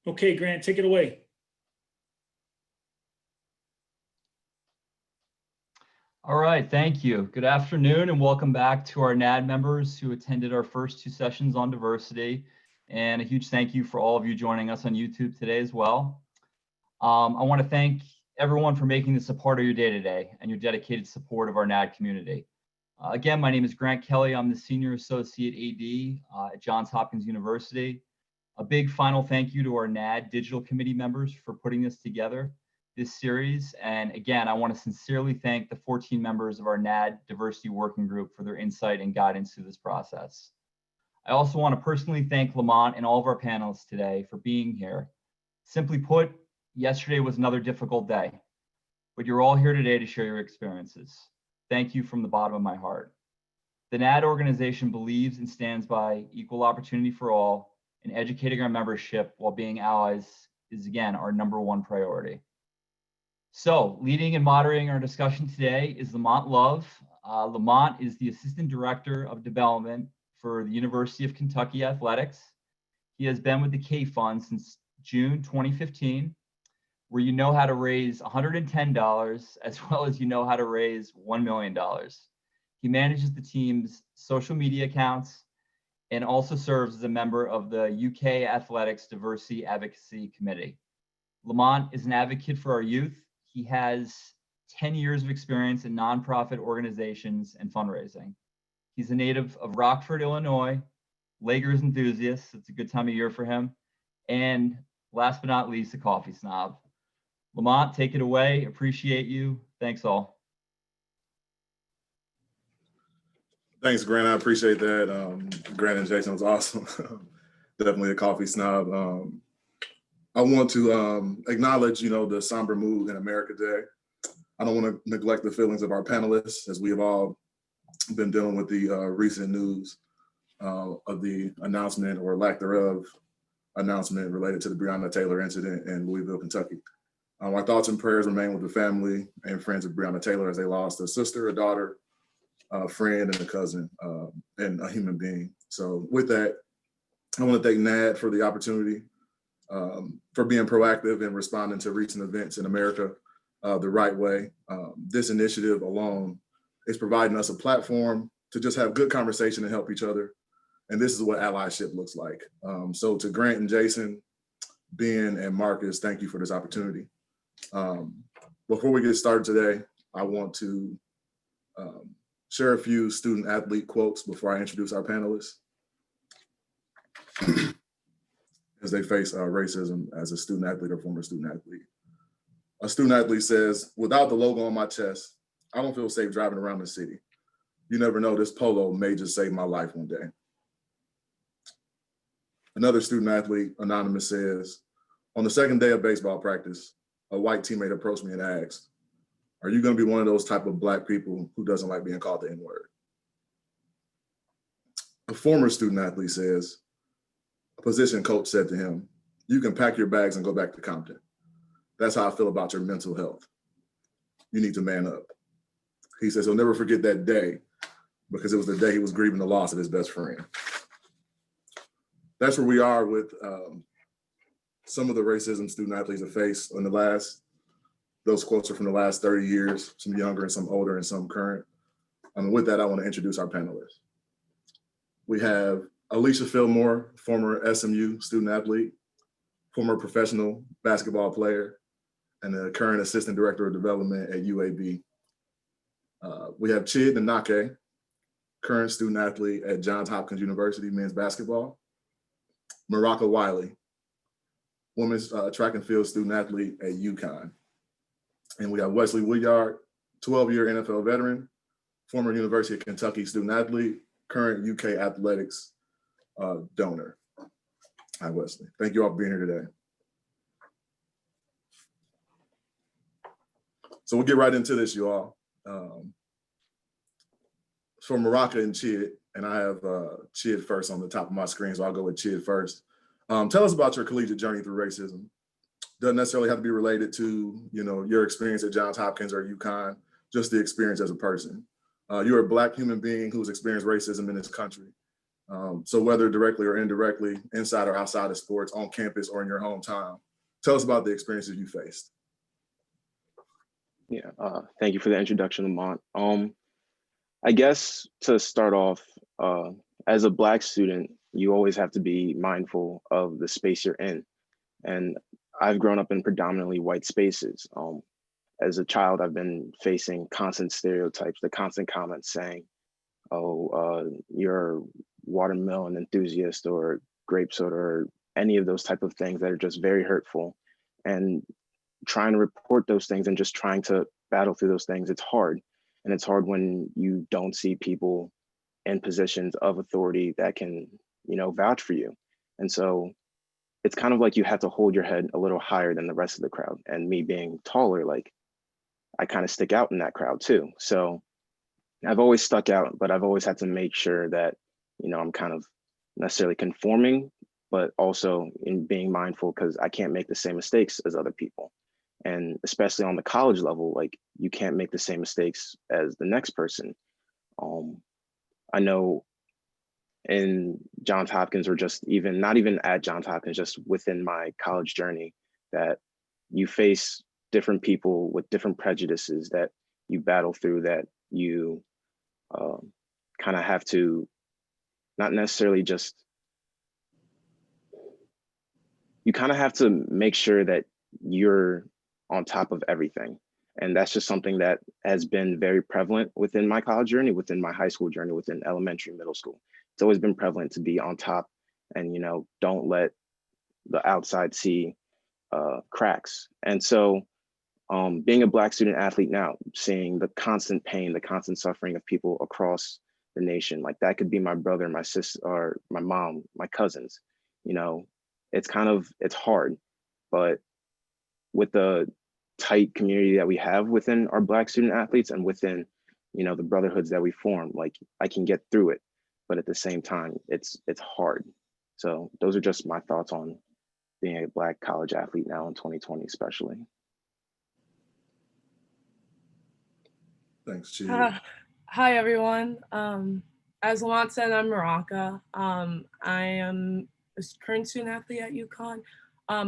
Okay, Grant, take it away. All right, thank you. Good afternoon and welcome back to our NAD members who attended our first two sessions on diversity. And a huge thank you for all of you joining us on YouTube today as well. I want to thank everyone for making this a part of your day-to-day and your dedicated support of our NAD community. Again, my name is Grant Kelly. I'm the Senior Associate AD at Johns Hopkins University. A big final thank you to our NAD Digital Committee members for putting this together, this series. And again, I want to sincerely thank the 14 members of our NAD Diversity Working Group for their insight and guidance through this process. I also want to personally thank Lamont and all of our panelists today for being here. Simply put, yesterday was another difficult day, but you're all here today to share your experiences. Thank you from the bottom of my heart. The NAD organization believes and stands by equal opportunity for all, and educating our membership while being allies is, again, our #1 priority. So, leading and moderating our discussion today is Lamont Love. Lamont is the Assistant Director of Development for the University of Kentucky Athletics. He has been with the K Fund since June 2015, where you know how to raise $110 as well as you know how to raise $1 million. He manages the team's social media accounts and also serves as a member of the UK Athletics Diversity Advocacy Committee. Lamont is an advocate for our youth. He has 10 years of experience in nonprofit organizations and fundraising. He's a native of Rockford, Illinois, Lakers enthusiast. It's a good time of year for him. And last but not least, a coffee snob. Lamont, take it away. Appreciate you. Thanks all. Thanks, Grant. I appreciate that. Grant and Jason was awesome. Definitely a coffee snob. I want to acknowledge, the somber mood in America today. I don't want to neglect the feelings of our panelists, as we have all been dealing with the recent news of the announcement or lack thereof announcement related to the Breonna Taylor incident in Louisville, Kentucky. Our thoughts and prayers remain with the family and friends of Breonna Taylor as they lost a sister, a daughter, a friend, and a cousin, and a human being. So with that, I want to thank NAD for the opportunity, for being proactive and responding to recent events in America the right way. This initiative alone is providing us a platform to just have good conversation and help each other. And this is what allyship looks like. So to Grant and Jason, Ben and Marcus, thank you for this opportunity. Before we get started today, I want to share a few student athlete quotes before I introduce our panelists as they face racism as a student athlete or former student athlete. A student athlete says, "Without the logo on my chest, I don't feel safe driving around the city. You never know, this polo may just save my life one day." Another student athlete, anonymous, says, "On the second day of baseball practice, a white teammate approached me and asked, 'Are you going to be one of those type of Black people who doesn't like being called the N-word?'" A former student athlete says, a position coach said to him, "You can pack your bags and go back to Compton. That's how I feel about your mental health. You need to man up." He says he'll never forget that day because it was the day he was grieving the loss of his best friend. That's where we are with some of the racism student athletes have faced in those quotes are from the last 30 years, some younger and some older and some current. With that, I want to introduce our panelists. We have Alicia Fillmore, former SMU student athlete, former professional basketball player, and the current assistant director of development at UAB. We have Chid Nanake, current student athlete at Johns Hopkins University men's basketball. Maraka Wiley, women's track and field student athlete at UConn. And we have Wesley Woodyard, 12-year NFL veteran, former University of Kentucky student athlete, current UK athletics donor. Hi, Wesley. Thank you all for being here today. So we'll get right into this, you all. For Maraka and Chid, and I have Chid first on the top of my screen, so I'll go with Chid first. Tell us about your collegiate journey through racism. Doesn't necessarily have to be related to, your experience at Johns Hopkins or UConn, just the experience as a person. You're a Black human being who's experienced racism in this country. So whether directly or indirectly, inside or outside of sports, on campus or in your hometown, tell us about the experiences you faced. Yeah, thank you for the introduction, Lamont. I guess to start off, as a Black student, you always have to be mindful of the space you're in. And I've grown up in predominantly white spaces. As a child, I've been facing constant stereotypes, the constant comments saying, oh, you're a watermelon enthusiast or grape soda or any of those type of things that are just very hurtful. And trying to report those things and just trying to battle through those things, it's hard. And it's hard when you don't see people in positions of authority that can, vouch for you. And so it's kind of like you have to hold your head a little higher than the rest of the crowd. And me being taller, like I kind of stick out in that crowd too. So I've always stuck out, but I've always had to make sure that, I'm kind of necessarily conforming, but also in being mindful because I can't make the same mistakes as other people. And especially on the college level, like you can't make the same mistakes as the next person. I know in Johns Hopkins, or just even not even at Johns Hopkins, just within my college journey, that you face different people with different prejudices that you battle through, that you kind of have to not necessarily just, you kind of have to make sure that you're on top of everything. And that's just something that has been very prevalent within my college journey, within my high school journey, within elementary, middle school. It's always been prevalent to be on top and, don't let the outside see cracks. And so being a Black student athlete now, seeing the constant pain, the constant suffering of people across the nation, like that could be my brother, my sister, or my mom, my cousins, it's hard, but with the tight community that we have within our Black student athletes and within, the brotherhoods that we form, like I can get through it, but at the same time, it's hard. So those are just my thoughts on being a Black college athlete now in 2020, especially. Thanks, Chief. Hi, everyone. As Lamont said, I'm Maraka. I am a current student athlete at UConn.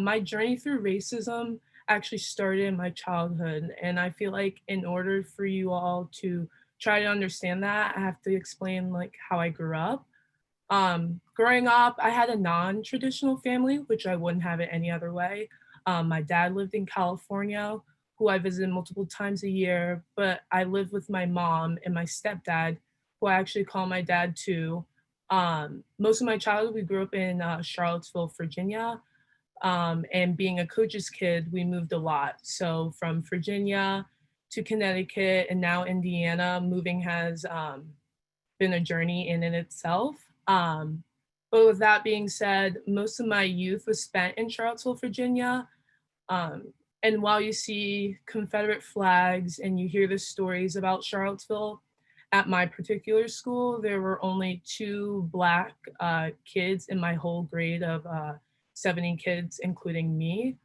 My journey through racism actually started in my childhood. And I feel like in order for you all to try to understand that, I have to explain like how I grew up. Growing up, I had a non-traditional family, which I wouldn't have it any other way. My dad lived in California, who I visited multiple times a year, but I lived with my mom and my stepdad, who I actually call my dad too. Most of my childhood, we grew up in Charlottesville, Virginia. And being a coach's kid, we moved a lot. So from Virginia to Connecticut and now Indiana, moving has been a journey in itself. But with that being said, most of my youth was spent in Charlottesville, Virginia. And while you see Confederate flags and you hear the stories about Charlottesville, at my particular school, there were only 2 Black kids in my whole grade of 70 kids, including me.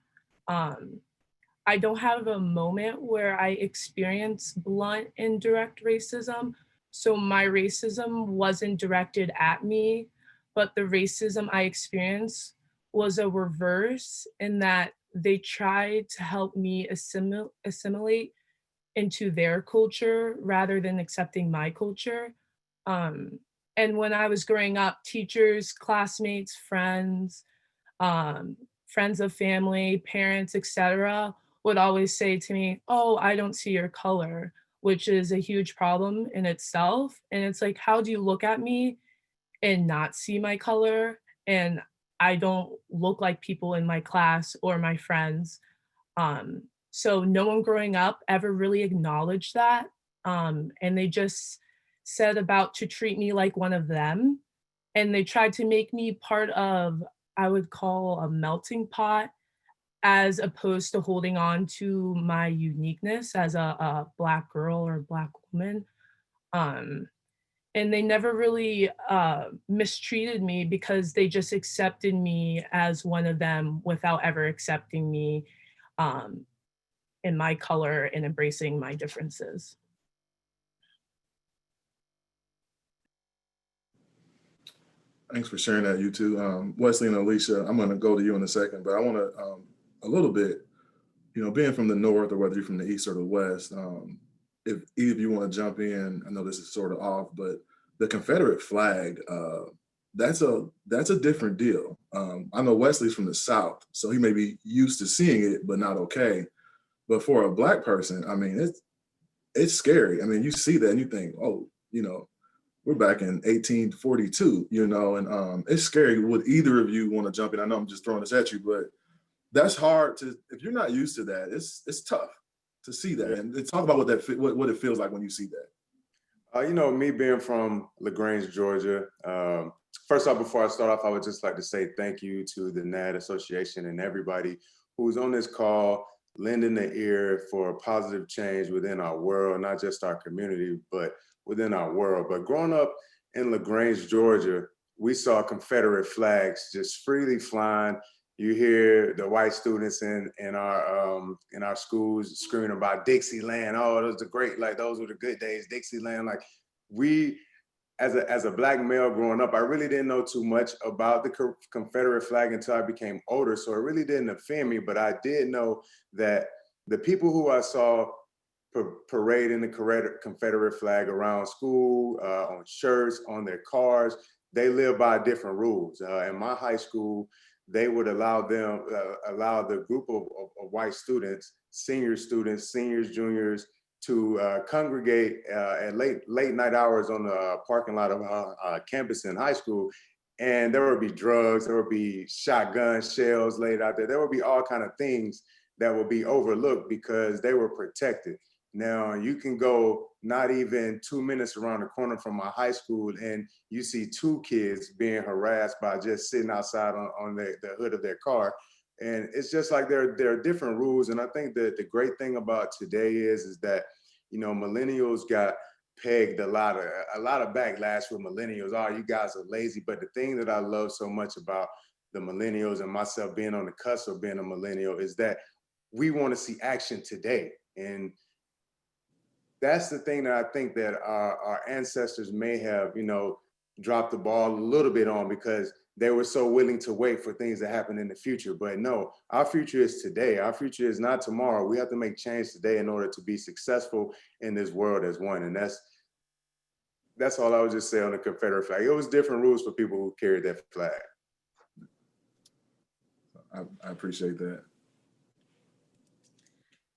I don't have a moment where I experience blunt and direct racism. So my racism wasn't directed at me, but the racism I experienced was a reverse in that they tried to help me assimilate into their culture rather than accepting my culture. And when I was growing up, teachers, classmates, friends, friends of family, parents, etc., would always say to me, "Oh, I don't see your color," which is a huge problem in itself. And it's like, how do you look at me and not see my color? And I don't look like people in my class or my friends. So no one growing up ever really acknowledged that. And they just said about to treat me like one of them. And they tried to make me part of, I would call a melting pot, as opposed to holding on to my uniqueness as a Black girl or Black woman. Um, and they never really mistreated me because they just accepted me as one of them without ever accepting me um, in my color and embracing my differences. Thanks for sharing that, you two. Wesley and Alicia, I'm going to go to you in a second, but I want to, a little bit, being from the North or whether you're from the East or the West, if either of you want to jump in, I know this is sort of off, but the Confederate flag, that's a different deal. I know Wesley's from the South, so he may be used to seeing it, but not okay. But for a Black person, I mean, it's scary. I mean, you see that and you think, oh, we're back in 1842, and it's scary. Would either of you want to jump in? I know I'm just throwing this at you, but that's hard to, if you're not used to that, it's tough to see that. And talk about what it feels like when you see that. Me being from LaGrange, Georgia, first off, before I start off, I would just like to say thank you to the NAD Association and everybody who's on this call, lending the ear for a positive change within our world, not just our community, but within our world. But growing up in LaGrange, Georgia, we saw Confederate flags just freely flying. You hear the white students in our schools screaming about Dixieland. Oh, those are great, like those were the good days, Dixieland. Like we, as a Black male growing up, I really didn't know too much about the Confederate flag until I became older. So it really didn't offend me, but I did know that the people who I saw parading the Confederate flag around school, on shirts, on their cars, they live by different rules. In my high school, they would allow the group of white students, seniors, juniors, to congregate at late night hours on the parking lot of campus in high school. And there would be drugs, there would be shotgun shells laid out there. There would be all kind of things that would be overlooked because they were protected. Now you can go not even 2 minutes around the corner from my high school and you see 2 kids being harassed by just sitting outside on the hood of their car. And it's just like there are different rules. And I think that the great thing about today is that, millennials got pegged a lot of backlash with millennials. Oh, you guys are lazy. But the thing that I love so much about the millennials and myself being on the cusp of being a millennial is that we want to see action today. And that's the thing that I think that our ancestors may have, dropped the ball a little bit on because they were so willing to wait for things to happen in the future. But no, our future is today. Our future is not tomorrow. We have to make change today in order to be successful in this world as one. And that's all I would just say on the Confederate flag. It was different rules for people who carried that flag. I appreciate that.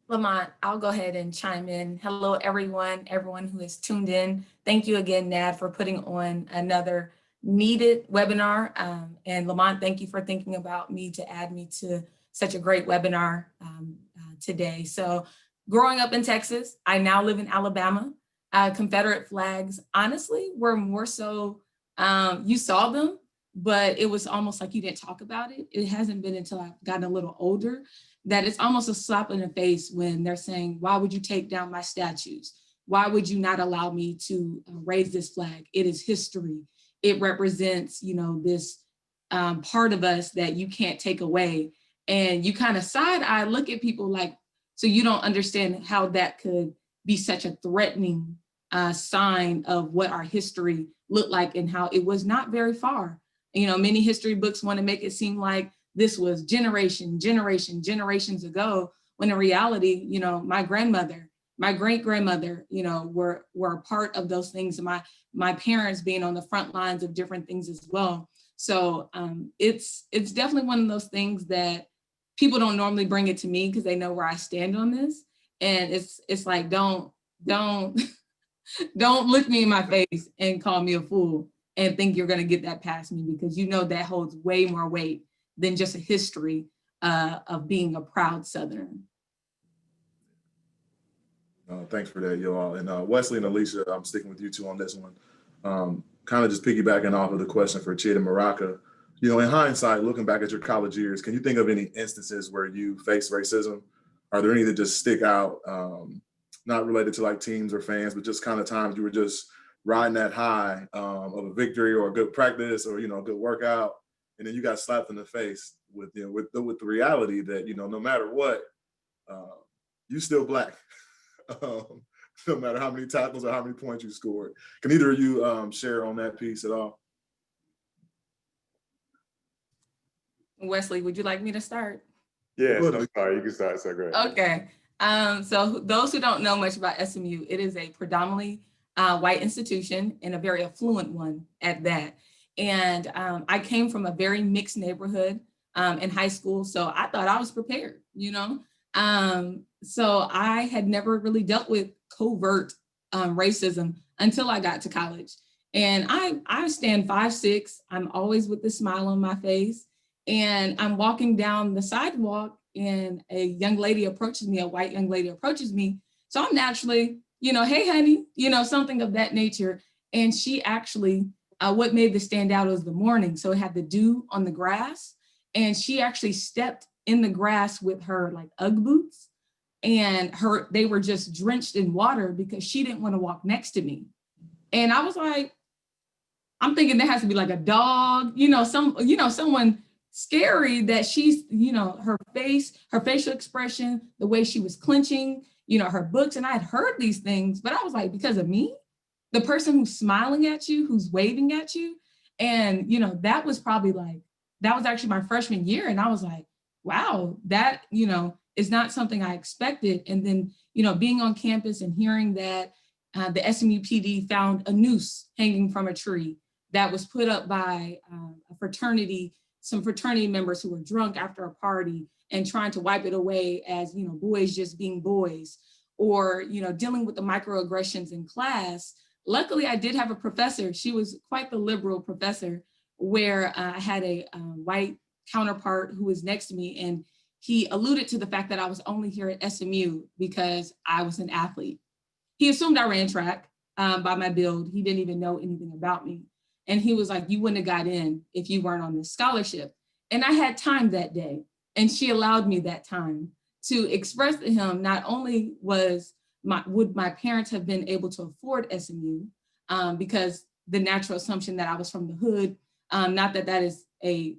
Lamont, I'll go ahead and chime in. Hello, everyone who is tuned in. Thank you again, NAD, for putting on another needed webinar. And Lamont, thank you for thinking about me to add me to such a great webinar today. So growing up in Texas, I now live in Alabama. Confederate flags, honestly, were more so, you saw them, but it was almost like you didn't talk about it. It hasn't been until I've gotten a little older that it's almost a slap in the face when they're saying, why would you take down my statues? Why would you not allow me to raise this flag? It is history. It represents, this part of us that you can't take away. And you kind of side eye look at people like, so you don't understand how that could be such a threatening sign of what our history looked like and how it was not very far. Many history books want to make it seem like this was generations ago, when in reality, my grandmother, my great-grandmother, were a part of those things. And my parents being on the front lines of different things as well. So it's definitely one of those things that people don't normally bring it to me because they know where I stand on this. And it's like, don't look me in my face and call me a fool and think you're gonna get that past me, because that holds way more weight than just a history of being a proud Southerner. Thanks for that, y'all. And Wesley and Alicia, I'm sticking with you two on this one. Kind of just piggybacking off of the question for Chid and Maraka. In hindsight, looking back at your college years, can you think of any instances where you faced racism? Are there any that just stick out, not related to like teams or fans, but just kind of times you were just riding that high of a victory or a good practice or, a good workout, and then you got slapped in the face with the reality that, no matter what, you still Black, no matter how many tackles or how many points you scored. Can either of you share on that piece at all? Wesley, would you like me to start? Yes, I'm sorry, you can start, so go ahead. Okay. So those who don't know much about SMU, it is a predominantly white institution and a very affluent one at that. And I came from a very mixed neighborhood in high school, so I thought I was prepared, you know? So I had never really dealt with covert racism until I got to college. And I stand 5'6", I'm always with a smile on my face. And I'm walking down the sidewalk and a young lady approaches me, a white young lady approaches me. So I'm naturally, you know, hey, honey, you know, something of that nature. And she actually, what made this stand out was the morning. So it had the dew on the grass. And she actually stepped in the grass with her like Ugg boots. And they were just drenched in water because she didn't want to walk next to me. And I was like, I'm thinking there has to be like a dog, someone scary that she's, her facial expression, the way she was clenching, her books. And I had heard these things, but I was like, because of me, the person who's smiling at you, who's waving at you. And, that was actually my freshman year. And I was like, wow, that, is not something I expected. And then, being on campus and hearing that the SMU PD found a noose hanging from a tree that was put up by some fraternity members who were drunk after a party and trying to wipe it away as, boys just being boys, or, dealing with the microaggressions in class. Luckily, I did have a professor. She was quite the liberal professor, where I had a white counterpart who was next to me, and he alluded to the fact that I was only here at SMU because I was an athlete. He assumed I ran track by my build. He didn't even know anything about me. And he was like, you wouldn't have got in if you weren't on this scholarship. And I had time that day. And she allowed me that time to express to him, not only would my parents have been able to afford SMU, because the natural assumption that I was from the hood, not that that is a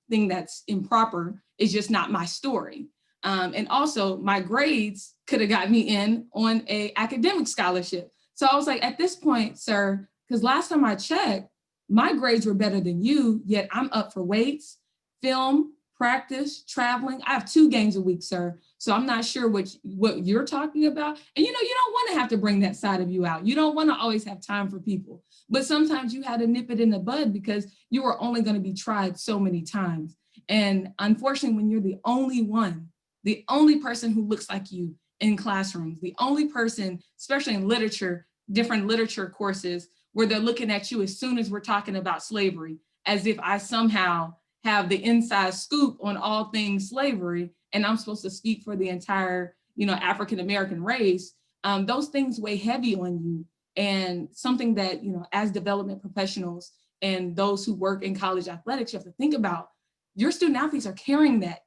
thing that's improper, it's just not my story. And also my grades could have got me in on an academic scholarship. So I was like, at this point, sir, because last time I checked, my grades were better than you, yet I'm up for weights, film, practice, traveling. I have 2 games a week, sir. So I'm not sure what you're talking about. And you don't want to have to bring that side of you out. You don't want to always have time for people. But sometimes you had to nip it in the bud because you were only going to be tried so many times. And unfortunately, when you're the only person who looks like you in classrooms, the only person, especially in literature, different literature courses, where they're looking at you as soon as we're talking about slavery, as if I somehow have the inside scoop on all things slavery, and I'm supposed to speak for the entire, African-American race. Those things weigh heavy on you, and something that, as development professionals and those who work in college athletics, you have to think about. Your student athletes are carrying that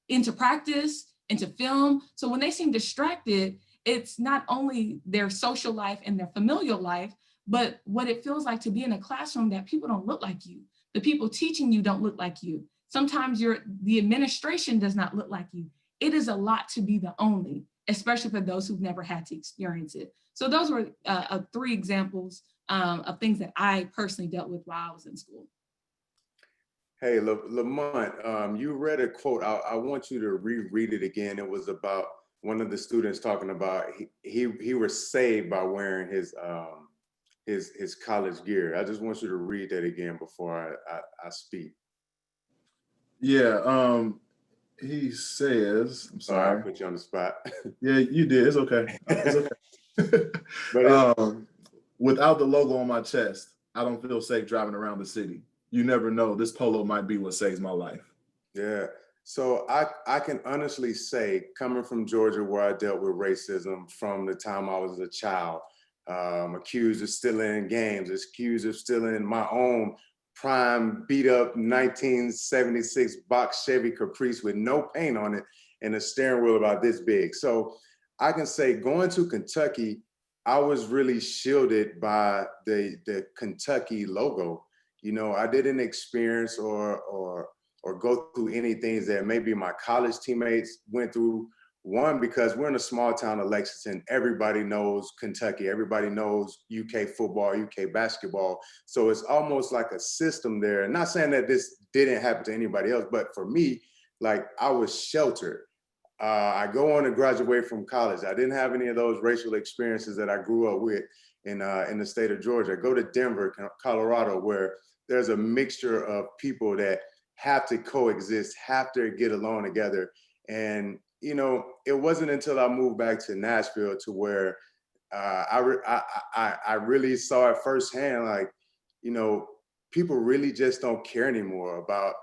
into practice, into film. So when they seem distracted, it's not only their social life and their familial life, but what it feels like to be in a classroom that people don't look like you. The people teaching you don't look like you. Sometimes the administration does not look like you. It is a lot to be the only, especially for those who've never had to experience it. So those were 3 examples of things that I personally dealt with while I was in school. Hey, Lamont, you read a quote. I want you to reread it again. It was about one of the students talking about he was saved by wearing his college gear. I just want you to read that again before I speak. Yeah, he says, I'm sorry. I put you on the spot. Yeah, you did. It's okay. It's okay. But without the logo on my chest, I don't feel safe driving around the city. You never know. This polo might be what saves my life. Yeah. So I can honestly say, coming from Georgia, where I dealt with racism from the time I was a child, accused of stealing games, accused of stealing my own prime beat up 1976 box Chevy Caprice with no paint on it and a steering wheel about this big. So I can say, going to Kentucky, I was really shielded by the Kentucky logo. I didn't experience or go through any things that maybe my college teammates went through One, because we're in a small town of Lexington, everybody knows Kentucky, everybody knows UK football, UK basketball. So it's almost like a system there. And not saying that this didn't happen to anybody else, but for me, like I was sheltered. I go on to graduate from college. I didn't have any of those racial experiences that I grew up with in the state of Georgia. I go to Denver, Colorado, where there's a mixture of people that have to coexist, have to get along together. And, you know, it wasn't until I moved back to Nashville to where I really saw it firsthand, like, you know, people really just don't care anymore about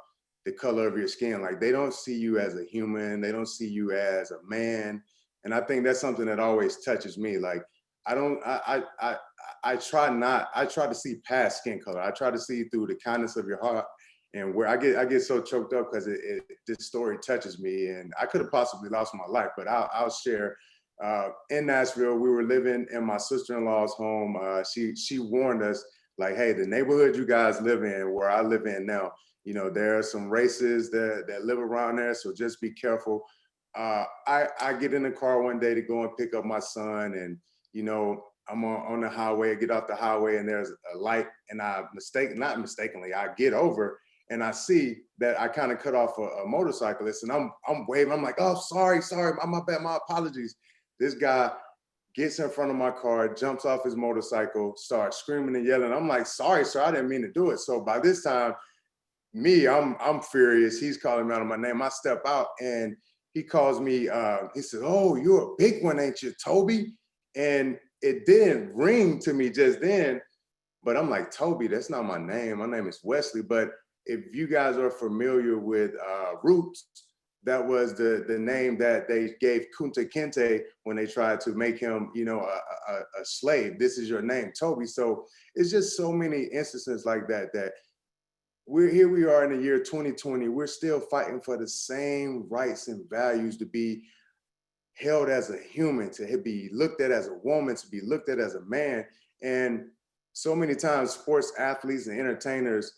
the color of your skin. Like they don't see you as a human. They don't see you as a man. And I think that's something that always touches me. Like I try to see past skin color. I try to see through the kindness of your heart. And where I get so choked up because this story touches me, and I could have possibly lost my life, but I'll share. In Nashville, we were living in my sister-in-law's home. She warned us, like, hey, the neighborhood you guys live in, where I live in now, you know, there are some races that live around there, so just be careful. I get in the car one day to go and pick up my son, and you know, I'm on the highway. I get off the highway, and there's a light, and not mistakenly, I get over, and I see that I kind of cut off a motorcyclist, and I'm waving. I'm like, oh, sorry, my bad, my apologies. This guy gets in front of my car, jumps off his motorcycle, starts screaming and yelling. I'm like, sorry, sir, I didn't mean to do it. So by this time, I'm furious. He's calling me out of my name. I step out and he calls me, he says, oh, you're a big one, ain't you, Toby? And it didn't ring to me just then, but I'm like, Toby, that's not my name. My name is Wesley. But if you guys are familiar with Roots, that was the name that they gave Kunta Kinte when they tried to make him, you know, a slave. This is your name, Toby. So it's just so many instances like that we are in the year 2020. We're still fighting for the same rights and values to be held as a human, to be looked at as a woman, to be looked at as a man. And so many times sports athletes and entertainers,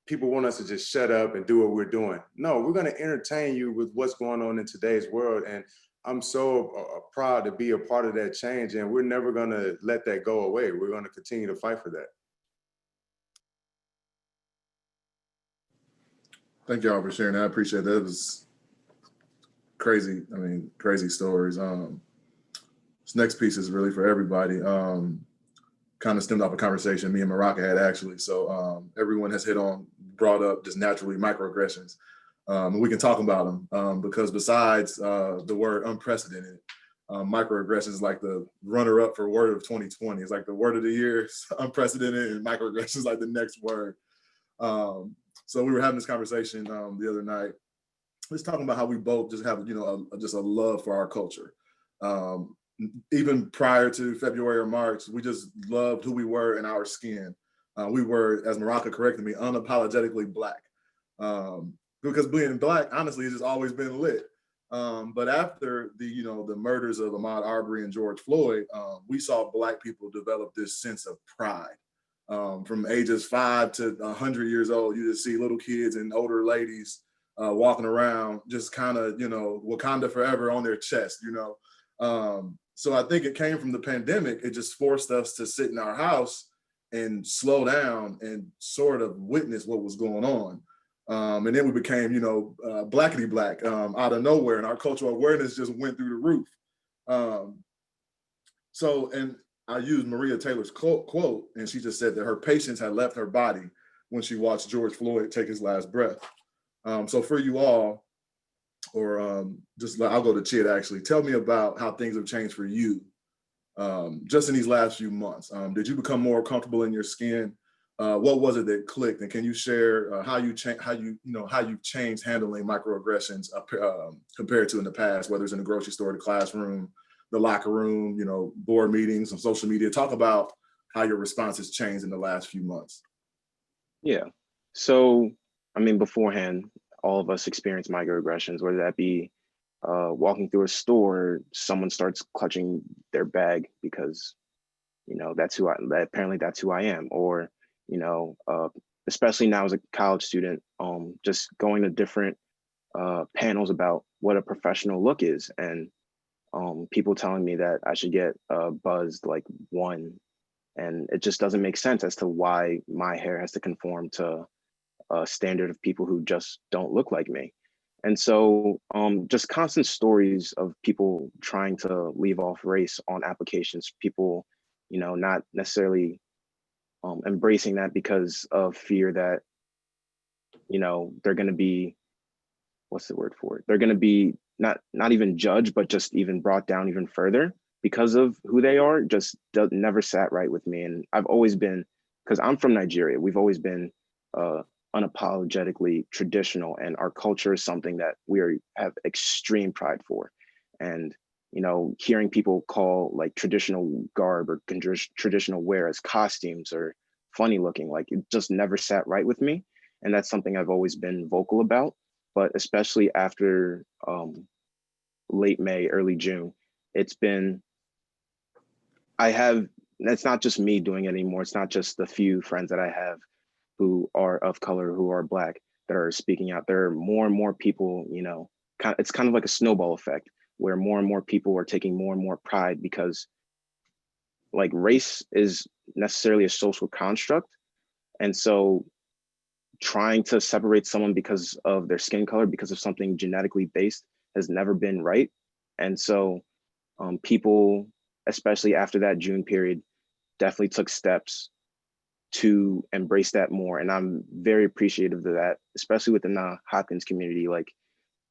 people want us to just shut up and do what we're doing. No, we're going to entertain you with what's going on in today's world. And I'm so proud to be a part of that change. And we're never going to let that go away. We're going to continue to fight for that. Thank y'all for sharing that. I appreciate that. It was crazy. I mean, crazy stories. This next piece is really for everybody. Kind of stemmed off a conversation me and Maraka had actually. So everyone has brought up just naturally microaggressions. And we can talk about them because besides the word unprecedented, microaggressions is like the runner-up for word of 2020. It's like the word of the year, unprecedented, and microaggressions like the next word. So we were having this conversation the other night. Just talking about how we both just have, you know, just a love for our culture. Even prior to February or March, we just loved who we were in our skin. We were, as Maraka corrected me, unapologetically Black. Because being Black, honestly, has just always been lit. But after the murders of Ahmaud Arbery and George Floyd, we saw Black people develop this sense of pride. From ages 5 to 100 years old, you just see little kids and older ladies walking around, just kind of, you know, Wakanda forever on their chest, you know. So I think it came from the pandemic. It just forced us to sit in our house and slow down and sort of witness what was going on. And then we became, you know, blackity black out of nowhere, and our cultural awareness just went through the roof. And I used Maria Taylor's quote, and she just said that her patience had left her body when she watched George Floyd take his last breath. So for you all, or I'll go to Chid actually, tell me about how things have changed for you just in these last few months. Did you become more comfortable in your skin? What was it that clicked? And can you share how you've changed handling microaggressions compared to in the past, whether it's in the grocery store, the classroom, the locker room, you know, board meetings, on social media? Talk about how your response has changed in the last few months. Yeah. So, I mean, beforehand, all of us experience microaggressions, whether that be walking through a store, someone starts clutching their bag because, you know, that's who I am. Or, you know, especially now as a college student, just going to different panels about what a professional look is, and people telling me that I should get buzzed like one, and it just doesn't make sense as to why my hair has to conform to a standard of people who just don't look like me. And so just constant stories of people trying to leave off race on applications, people, not necessarily embracing that because of fear that, they're going to be, what's the word for it? They're going to be not even judged, but just even brought down even further because of who they are. Just never sat right with me. And I've always been, because I'm from Nigeria, we've always been unapologetically traditional, and our culture is something that have extreme pride for. And hearing people call like traditional garb or traditional wear as costumes or funny looking, like it just never sat right with me. And that's something I've always been vocal about. But especially after late May, early June, it's not just me doing it anymore. It's not just the few friends that I have who are of color, who are Black, that are speaking out. There are more and more people, it's kind of like a snowball effect where more and more people are taking more and more pride, because like race is necessarily a social construct. And so trying to separate someone because of their skin color, because of something genetically based, has never been right. And so people, especially after that June period, definitely took steps to embrace that more. And I'm very appreciative of that, especially within the Hopkins community. Like,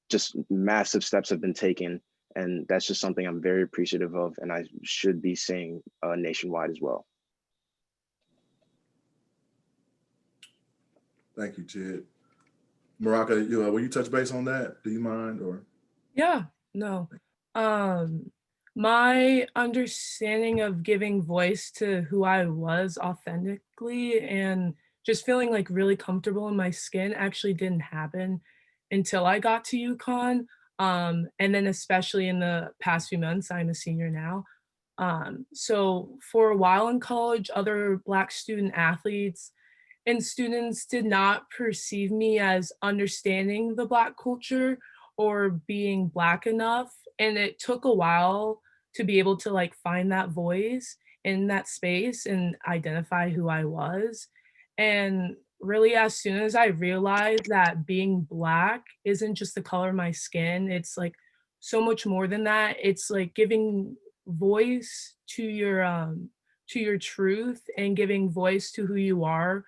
just massive steps have been taken. And that's just something I'm very appreciative of, and I should be seeing nationwide as well. Thank you, Jed. Maraka, will you touch base on that? Do you mind? Or Yeah, no. My understanding of giving voice to who I was authentically and just feeling like really comfortable in my skin actually didn't happen until I got to UConn. And then especially in the past few months, I'm a senior now. So for a while in college, other Black student athletes and students did not perceive me as understanding the Black culture or being Black enough. And it took a while to be able to like find that voice in that space and identify who I was. And really, as soon as I realized that being Black isn't just the color of my skin, it's like so much more than that. It's like giving voice to your truth and giving voice to who you are,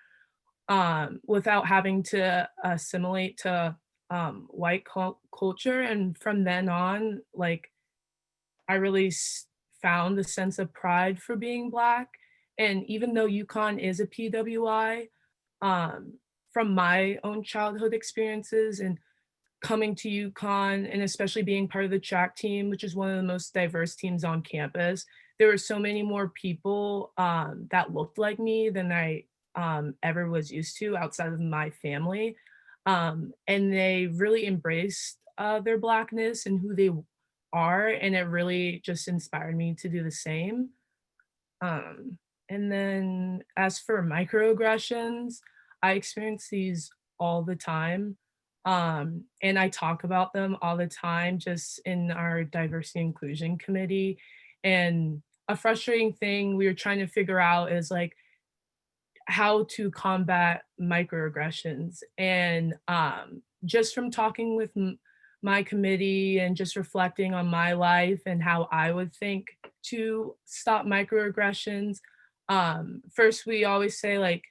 without having to assimilate to white culture. And from then on, like I really found a sense of pride for being Black. And even though UConn is a PWI, um, from my own childhood experiences and coming to UConn, and especially being part of the track team, which is one of the most diverse teams on campus, there were so many more people that looked like me than I ever was used to outside of my family. And they really embraced their Blackness and who they are. And it really just inspired me to do the same. Um, and then as for microaggressions, I experience these all the time. And I talk about them all the time just in our diversity inclusion committee. And a frustrating thing we were trying to figure out is like how to combat microaggressions. And just from talking with my committee and just reflecting on my life and how I would think to stop microaggressions, first we always say like,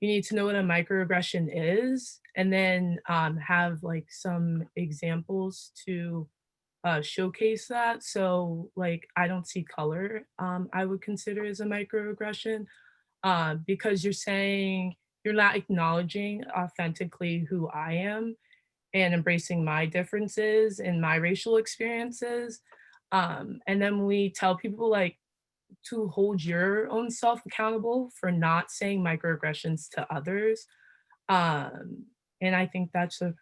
you need to know what a microaggression is, and then have like some examples to showcase that. So like, I don't see color, I would consider as a microaggression, because you're saying you're not acknowledging authentically who I am and embracing my differences and my racial experiences. And then we tell people like to hold your own self accountable for not saying microaggressions to others. And I think that's a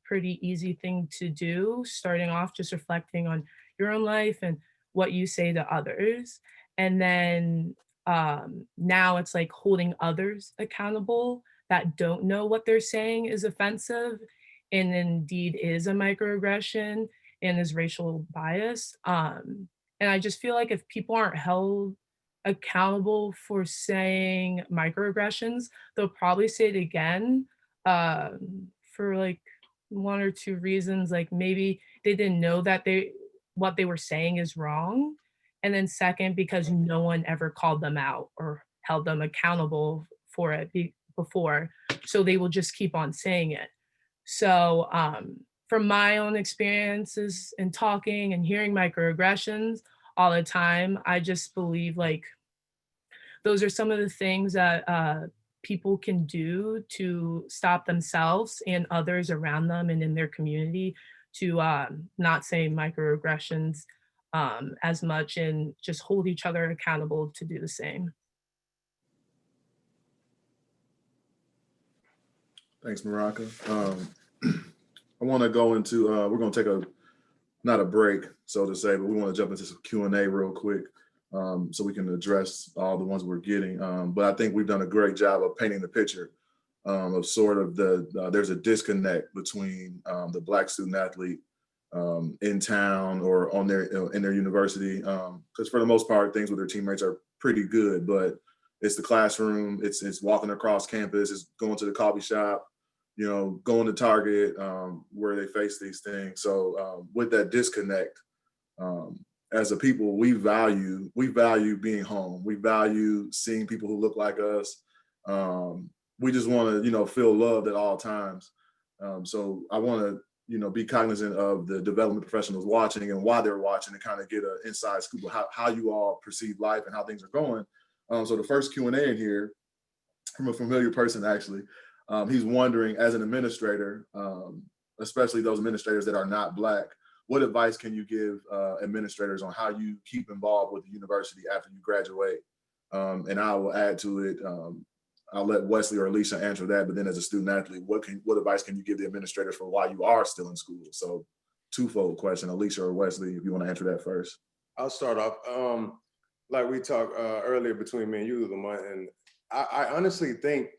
pretty easy thing to do, starting off just reflecting on your own life and what you say to others. And then now it's like holding others accountable that don't know what they're saying is offensive, and indeed is a microaggression and is racial bias. And I just feel like if people aren't held accountable for saying microaggressions, they'll probably say it again, for like one or two reasons. Like maybe they didn't know that what they were saying is wrong. And then second, because no one ever called them out or held them accountable for it before. So they will just keep on saying it. So from my own experiences and talking and hearing microaggressions all the time, I just believe like those are some of the things that people can do to stop themselves and others around them and in their community to not say microaggressions as much, and just hold each other accountable to do the same. Thanks, Maraka. I want to go into, we're going to take not a break, so to say, but we want to jump into some Q&A real quick so we can address all the ones we're getting. But I think we've done a great job of painting the picture of sort of there's a disconnect between the Black student athlete in town or in their university. Because for the most part, things with their teammates are pretty good, but it's the classroom, it's walking across campus, it's going to the coffee shop, going to Target, where they face these things. So with that disconnect, as a people, we value being home. We value seeing people who look like us. We just want to, feel loved at all times. So I want to, be cognizant of the development professionals watching and why they're watching, and kind of get an inside scoop of how you all perceive life and how things are going. So the first Q&A in here from a familiar person, actually. He's wondering, as an administrator, especially those administrators that are not Black, what advice can you give administrators on how you keep involved with the university after you graduate? And I will add to it, I'll let Wesley or Alicia answer that, but then as a student athlete, what advice can you give the administrators for why you are still in school? So twofold question, Alicia or Wesley, if you want to answer that first. I'll start off. Like we talked earlier between me and you, Lamont, and I honestly think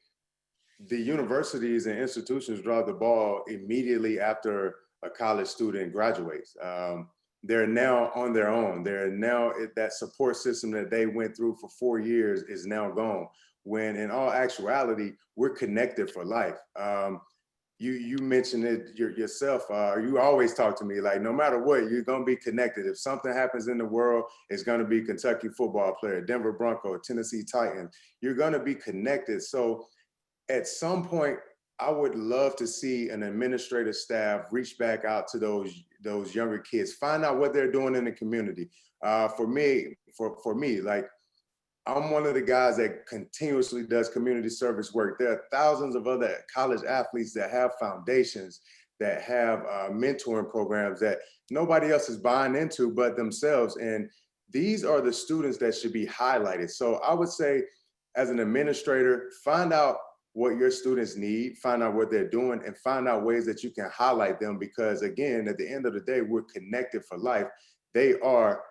the universities and institutions drop the ball immediately after a college student graduates. They're now on their own. That support system that they went through for 4 years is now gone, when in all actuality, we're connected for life. You mentioned it yourself. You always talk to me like, no matter what, you're gonna be connected. If something happens in the world, it's gonna be Kentucky football player, Denver Bronco, Tennessee Titan. You're gonna be connected. So at some point, I would love to see an administrative staff reach back out to those younger kids, find out what they're doing in the community. For me, like, I'm one of the guys that continuously does community service work. There are thousands of other college athletes that have foundations, that have mentoring programs that nobody else is buying into but themselves. And these are the students that should be highlighted. So I would say, as an administrator, find out what your students need, find out what they're doing, and find out ways that you can highlight them. Because again, at the end of the day, we're connected for life. They are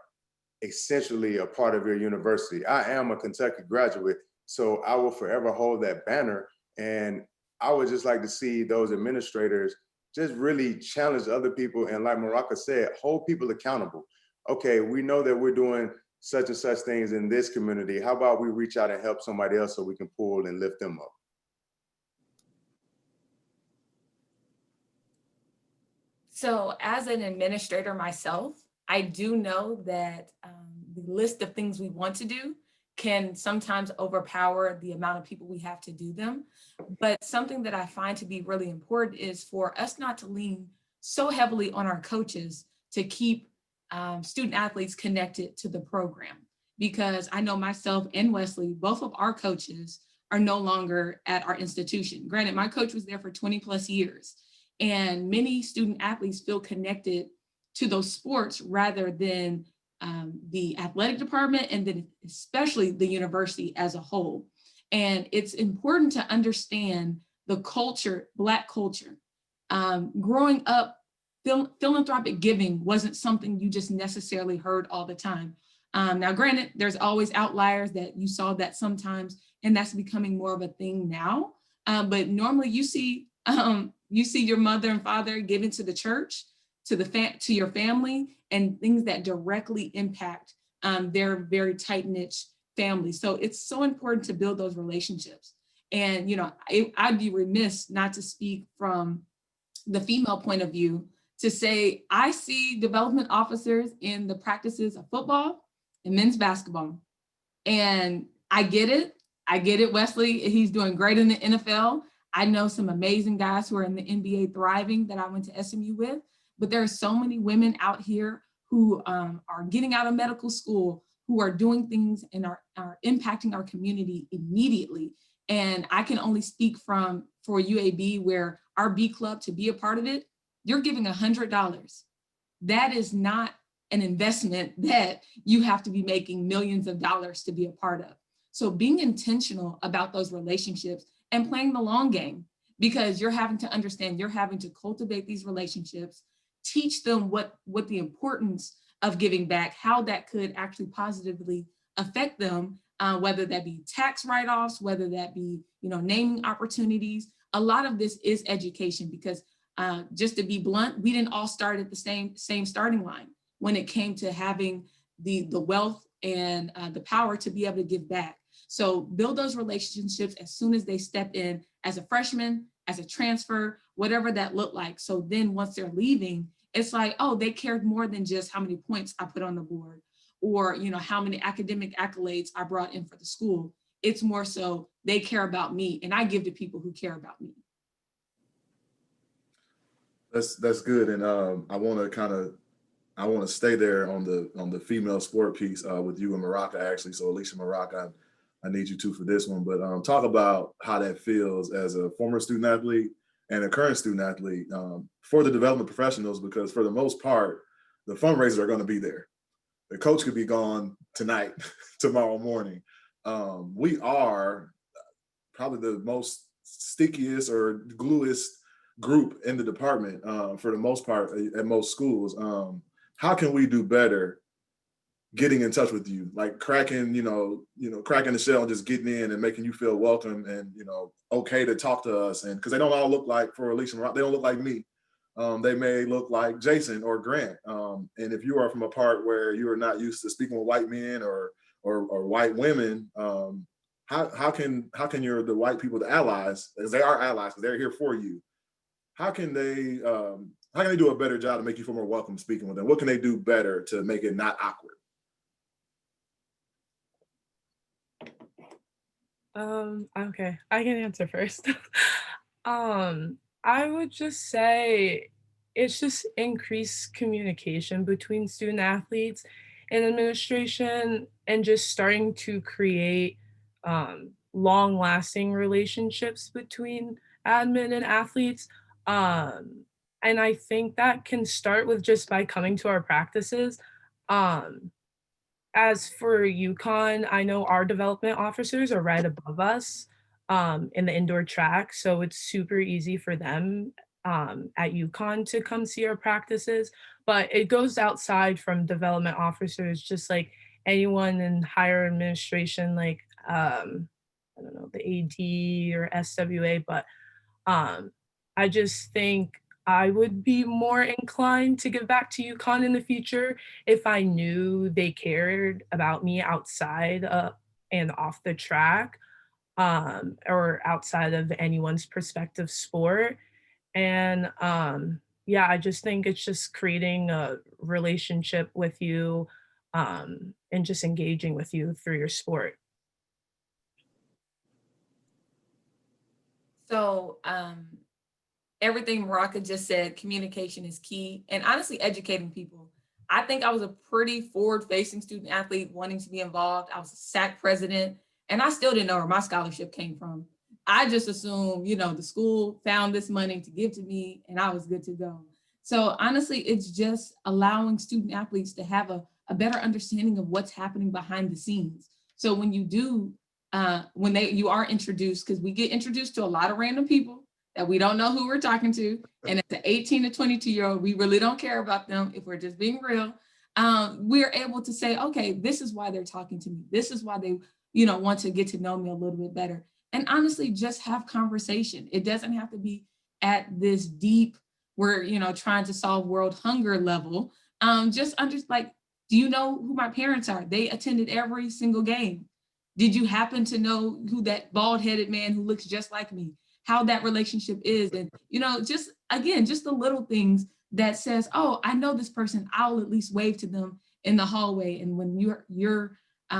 essentially a part of your university. I am a Kentucky graduate, so I will forever hold that banner. And I would just like to see those administrators just really challenge other people. And like Maraka said, hold people accountable. Okay, we know that we're doing such and such things in this community. How about we reach out and help somebody else so we can pull and lift them up? So as an administrator myself, I do know that the list of things we want to do can sometimes overpower the amount of people we have to do them. But something that I find to be really important is for us not to lean so heavily on our coaches to keep student athletes connected to the program. Because I know myself and Wesley, both of our coaches are no longer at our institution. Granted, my coach was there for 20 plus years, and many student athletes feel connected to those sports rather than the athletic department, and then especially the university as a whole. And it's important to understand the culture, Black culture. Growing up, philanthropic giving wasn't something you just necessarily heard all the time. Now, granted, there's always outliers that you saw that sometimes, and that's becoming more of a thing now. But normally you see you see your mother and father giving to the church, to your family, and things that directly impact their very tight-knit family. So it's so important to build those relationships. And, you know, I'd be remiss not to speak from the female point of view to say, I see development officers in the practices of football and men's basketball. And I get it, Wesley, he's doing great in the NFL. I know some amazing guys who are in the NBA thriving that I went to SMU with, but there are so many women out here who are getting out of medical school, who are doing things and are impacting our community immediately. And I can only speak for UAB, where our B Club, to be a part of it, you're giving $100. That is not an investment that you have to be making millions of dollars to be a part of. So being intentional about those relationships and playing the long game, because you're having to understand, you're having to cultivate these relationships, teach them what the importance of giving back, how that could actually positively affect them, whether that be tax write-offs, whether that be, you know, naming opportunities. A lot of this is education, because just to be blunt, we didn't all start at the same starting line when it came to having the wealth and the power to be able to give back. So build those relationships as soon as they step in as a freshman, as a transfer, whatever that looked like. So then once they're leaving, it's like, oh, they cared more than just how many points I put on the board, or, you know, how many academic accolades I brought in for the school. It's more so they care about me, and I give to people who care about me. That's good. And I want to stay there on the female sport piece with you and Maraka, actually. So Alicia, Maraka, I need you too for this one, but talk about how that feels as a former student athlete and a current student athlete for the development professionals, because for the most part, the fundraisers are going to be there. The coach could be gone tonight, tomorrow morning. We are probably the most stickiest or gluiest group in the department for the most part at most schools. How can we do better getting in touch with you, like cracking the shell and just getting in and making you feel welcome and, you know, okay to talk to us? And because they don't all look like, for Alicia, they don't look like me. They may look like Jason or Grant. And if you are from a part where you are not used to speaking with white men or white women, how can the white people, the allies, because they are allies, because they're here for you, how can they do a better job to make you feel more welcome speaking with them? What can they do better to make it not awkward? Okay, I can answer first. I would just say it's just increased communication between student athletes and administration, and just starting to create long-lasting relationships between admin and athletes. And I think that can start with just by coming to our practices. Um, as for UConn, I know our development officers are right above us in the indoor track, so it's super easy for them at UConn to come see our practices. But it goes outside from development officers, just like anyone in higher administration, like I don't know, the AD or SWA. But I just think I would be more inclined to give back to UConn in the future if I knew they cared about me outside and off the track, or outside of anyone's perspective sport. And yeah, I just think it's just creating a relationship with you, and just engaging with you through your sport. So everything Maraka just said, communication is key, and honestly educating people. I think I was a pretty forward-facing student athlete wanting to be involved. I was a SAC president, and I still didn't know where my scholarship came from. I just assumed, you know, the school found this money to give to me and I was good to go. So honestly, it's just allowing student athletes to have a better understanding of what's happening behind the scenes. So when you do, you are introduced, because we get introduced to a lot of random people that we don't know who we're talking to. And as an 18 to 22-year-old, we really don't care about them if we're just being real. We're able to say, okay, this is why they're talking to me. This is why they, you know, want to get to know me a little bit better. And honestly, just have conversation. It doesn't have to be at this deep, we're, trying to solve world hunger level. Just like, do you know who my parents are? They attended every single game. Did you happen to know who that bald-headed man who looks just like me, how that relationship is? And, just the little things that says, oh, I know this person, I'll at least wave to them in the hallway. And when you're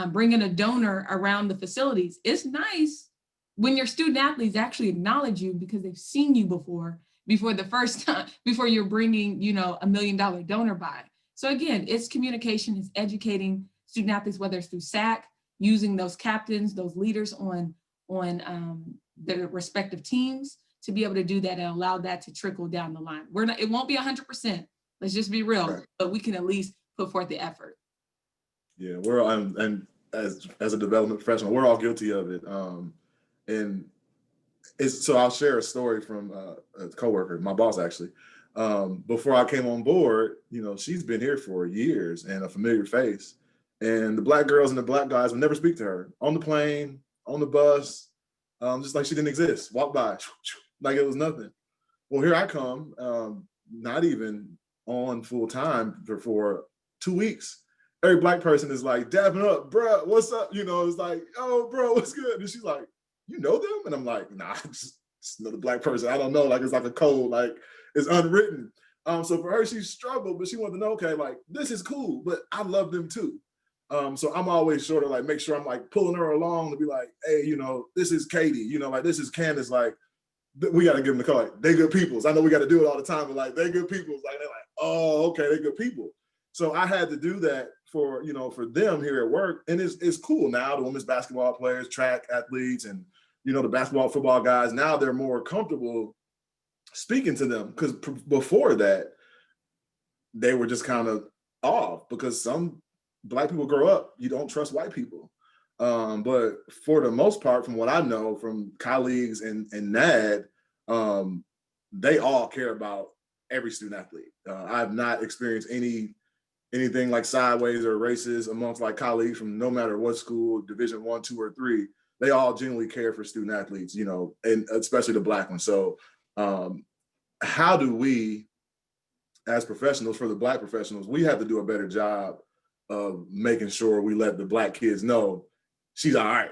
bringing a donor around the facilities, it's nice when your student athletes actually acknowledge you because they've seen you before the first time, before you're bringing, $1 million donor by. So again, it's communication, it's educating student athletes, whether it's through SAC, using those captains, those leaders on their respective teams to be able to do that and allow that to trickle down the line. It won't be 100%, let's just be real, right, but we can at least put forth the effort. Yeah, we're and as a development professional, we're all guilty of it. And so I'll share a story from a coworker, my boss actually. Before I came on board, she's been here for years and a familiar face. And the Black girls and the Black guys would never speak to her on the plane, on the bus, just like she didn't exist. Walk by, like it was nothing. Well, here I come, not even on full time for 2 weeks. Every Black person is like, dapping up, bruh, what's up? It's like, oh, bro, what's good? And she's like, you know them? And I'm like, nah, just another Black person. I don't know, like it's like a code, like it's unwritten. So for her, she struggled, but she wanted to know, okay, like this is cool, but I love them too. So I'm always sort of like, make sure I'm like pulling her along to be like, hey, this is Katie, like this is Candace, like we got to give them the call. Like, they good peoples. I know we got to do it all the time, but like they good peoples. Like they're like, oh, okay, they good people. So I had to do that for them here at work, and it's cool now. The women's basketball players, track athletes, and the basketball, football guys. Now they're more comfortable speaking to them because before that, they were just kind of off because some Black people grow up, you don't trust white people. But for the most part, from what I know from colleagues and NAD, they all care about every student athlete. I've not experienced anything like sideways or racist amongst like colleagues from no matter what school, Division 1, 2, or 3. They all genuinely care for student athletes, and especially the Black ones. So how do we, as professionals, for the Black professionals, we have to do a better job of making sure we let the Black kids know she's all right.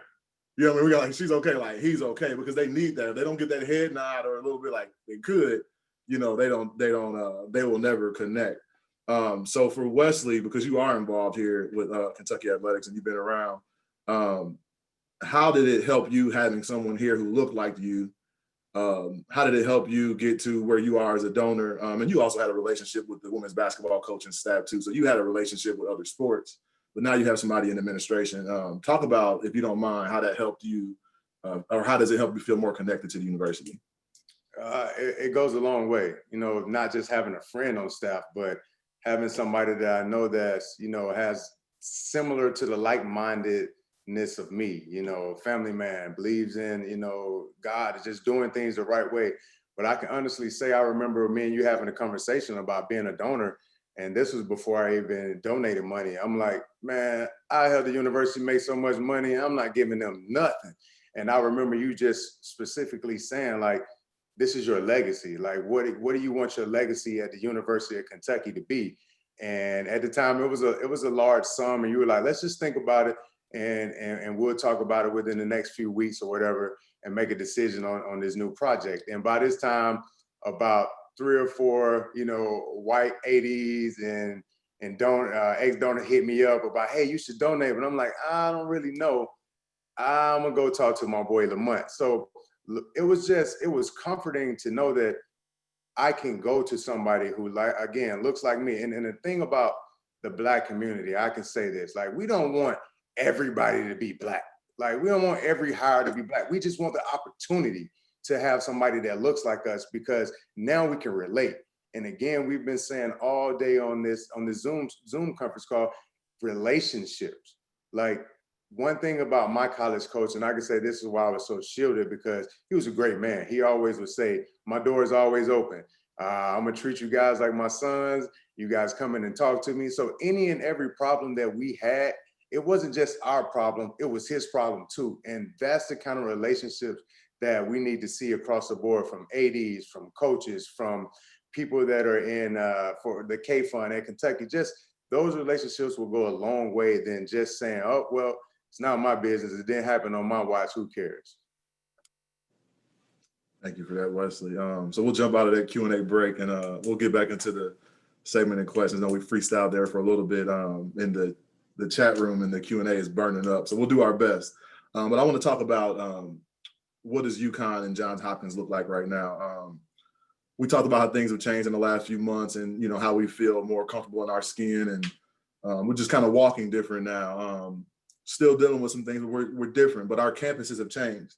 We got like, she's okay, like he's okay, because they need that. If they don't get that head nod or a little bit like they could, they will never connect. So for Wesley, because you are involved here with Kentucky Athletics and you've been around, how did it help you having someone here who looked like you? How did it help you get to where you are as a donor? And you also had a relationship with the women's basketball coaching staff too. So you had a relationship with other sports, but now you have somebody in administration. Talk about, if you don't mind, how that helped you, or how does it help you feel more connected to the university? It goes a long way, not just having a friend on staff, but having somebody that I know that's, has similar to the like-mindedness of me, family man, believes in, God, is just doing things the right way. But I can honestly say, I remember me and you having a conversation about being a donor, and this was before I even donated money. I'm like, man, I helped the university make so much money, I'm not giving them nothing. And I remember you just specifically saying, like, this is your legacy. Like, what do you want your legacy at the University of Kentucky to be? And at the time, it was a large sum, and you were like, let's just think about it, and we'll talk about it within the next few weeks or whatever, and make a decision on this new project. And by this time, about 3 or 4, white 80s and ex-donor hit me up about, hey, you should donate. But I'm like, I don't really know. I'm gonna go talk to my boy Lamont. So it was comforting to know that I can go to somebody who, like, again, looks like me. And the thing about the Black community, I can say this, like, we don't want everybody to be Black. Like, we don't want every hire to be Black. We just want the opportunity to have somebody that looks like us, because now we can relate. And again, we've been saying all day on this Zoom conference call, relationships. Like, one thing about my college coach, and I can say this is why I was so shielded, because he was a great man. He always would say, my door is always open. I'm gonna treat you guys like my sons. You guys come in and talk to me. So any and every problem that we had, it wasn't just our problem, it was his problem too. And that's the kind of relationships that we need to see across the board, from ADs, from coaches, from people that are in for the K Fund at Kentucky. Just those relationships will go a long way than just saying, oh, well, it's not my business. It didn't happen on my watch. Who cares? Thank you for that, Wesley. So we'll jump out of that Q&A break, and we'll get back into the segment and questions. I know we freestyled there for a little bit in the chat room, and the Q&A is burning up. So we'll do our best. But I want to talk about what does UConn and Johns Hopkins look like right now? We talked about how things have changed in the last few months, and how we feel more comfortable in our skin, and we're just kind of walking different now. Still dealing with some things, we're different, but our campuses have changed.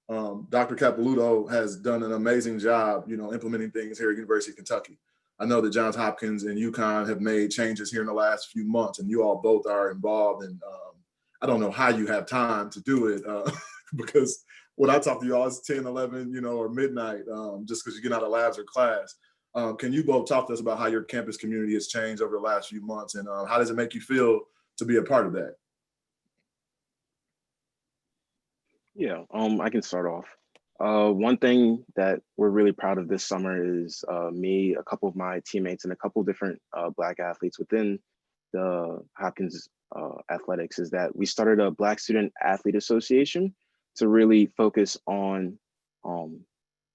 Dr. Capilouto has done an amazing job, implementing things here at University of Kentucky. I know that Johns Hopkins and UConn have made changes here in the last few months, and you all both are involved. And I don't know how you have time to do it because when I talk to you all, it's 10, 11, or midnight, just because you get out of labs or class. Can you both talk to us about how your campus community has changed over the last few months, and how does it make you feel to be a part of that? Yeah, I can start off. One thing that we're really proud of this summer is me, a couple of my teammates, and a couple different Black athletes within the Hopkins athletics, is that we started a Black Student Athlete Association to really focus on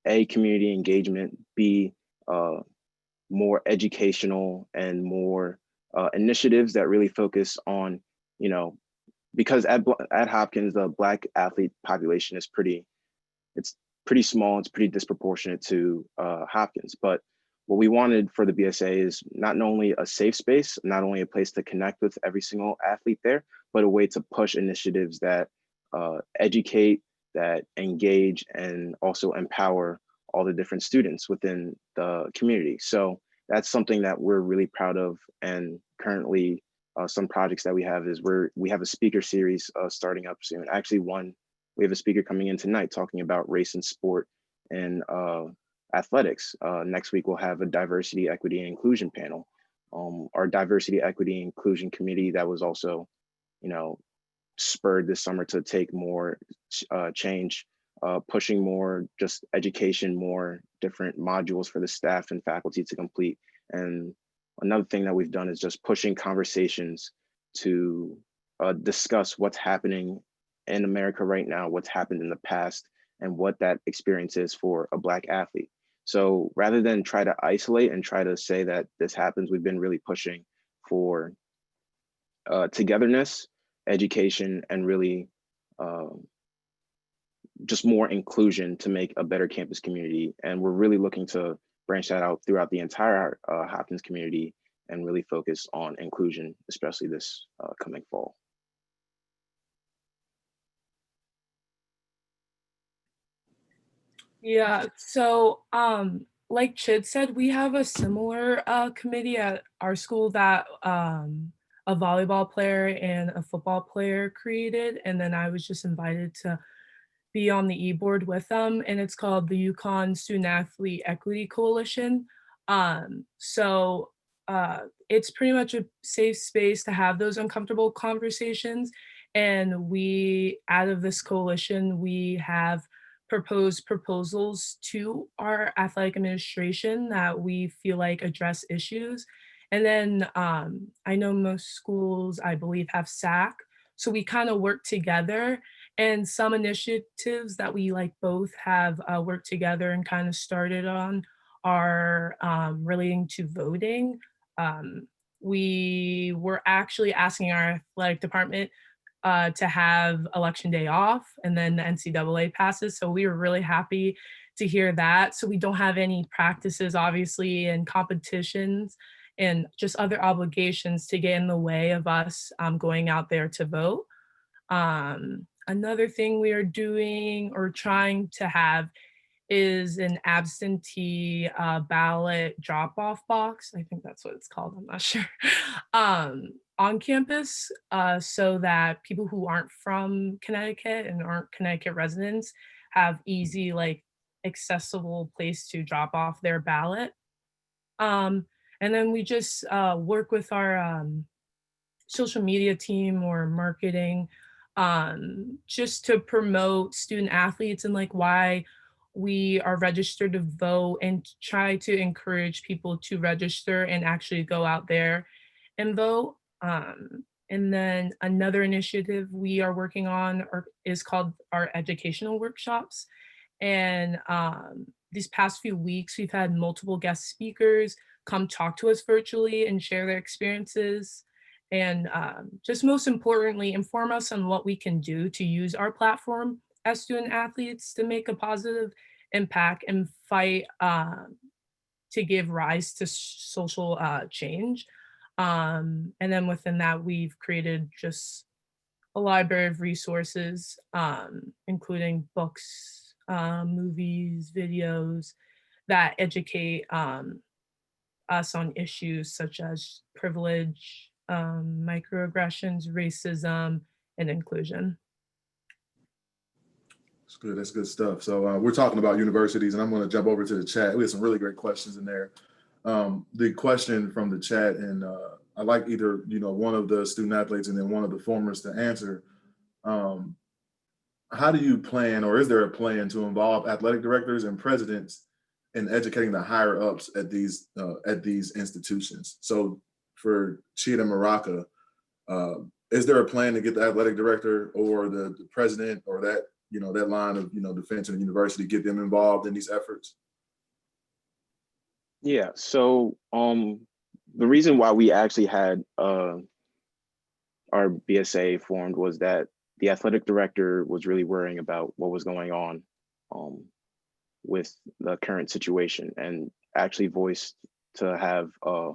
A, community engagement, B, more educational and more initiatives that really focus on, because at Hopkins, the Black athlete population is pretty small, it's pretty disproportionate to Hopkins. But what we wanted for the BSA is not only a safe space, not only a place to connect with every single athlete there, but a way to push initiatives that educate, that engage, and also empower all the different students within the community. So that's something that we're really proud of. And currently, some projects that we have is we have a speaker series starting up soon. Actually, we have a speaker coming in tonight talking about race and sport and athletics. Next week, we'll have a diversity, equity, and inclusion panel. Our diversity, equity, and inclusion committee that was also, spurred this summer to take more change, pushing more just education, more different modules for the staff and faculty to complete. And another thing that we've done is just pushing conversations to discuss what's happening in America right now, what's happened in the past, and what that experience is for a Black athlete. So rather than try to isolate and try to say that this happens, we've been really pushing for togetherness, education, and really just more inclusion to make a better campus community. And we're really looking to branch that out throughout the entire Hopkins community and really focus on inclusion, especially this coming fall. Yeah, so like Chid said, we have a similar committee at our school that a volleyball player and a football player created, and then I was just invited to be on the e-board with them, and it's called the UConn Student Athlete Equity Coalition. So it's pretty much a safe space to have those uncomfortable conversations, and we, out of this coalition, we have proposed proposals to our athletic administration that we feel like address issues. And then I know most schools, I believe, have SAC. So we kind of work together, and some initiatives that we like both have worked together and kind of started on are relating to voting. We were actually asking our athletic department to have election day off, and then the NCAA passes. So we were really happy to hear that. So we don't have any practices, obviously, and competitions and just other obligations to get in the way of us going out there to vote. Another thing we are doing or trying to have is an absentee ballot drop-off box. I think that's what it's called, I'm not sure. On campus, so that people who aren't from Connecticut and aren't Connecticut residents have easy, accessible place to drop off their ballot. And then we just work with our social media team or marketing just to promote student athletes and like why we are registered to vote, and try to encourage people to register and actually go out there and vote. And then another initiative we are working on is called our educational workshops. And these past few weeks, we've had multiple guest speakers come talk to us virtually and share their experiences. And just most importantly, inform us on what we can do to use our platform as student athletes to make a positive impact and fight to give rise to social change. And then within that, we've created just a library of resources, including books, movies, videos that educate us on issues such as privilege, microaggressions, racism, and inclusion. That's good. That's good stuff. So we're talking about universities, and I'm going to jump over to the chat. We have some really great questions in there. The question from the chat, and I'd like either one of the student athletes and then one of the formers to answer. How do you plan, or is there a plan to involve athletic directors and presidents in educating the higher ups at these institutions? So for Chida Maraka, is there a plan to get the athletic director or the president or that that line of defense in the university, get them involved in these efforts? Yeah, so the reason why we actually had our BSA formed was that the athletic director was really worrying about what was going on with the current situation, and actually voiced to have a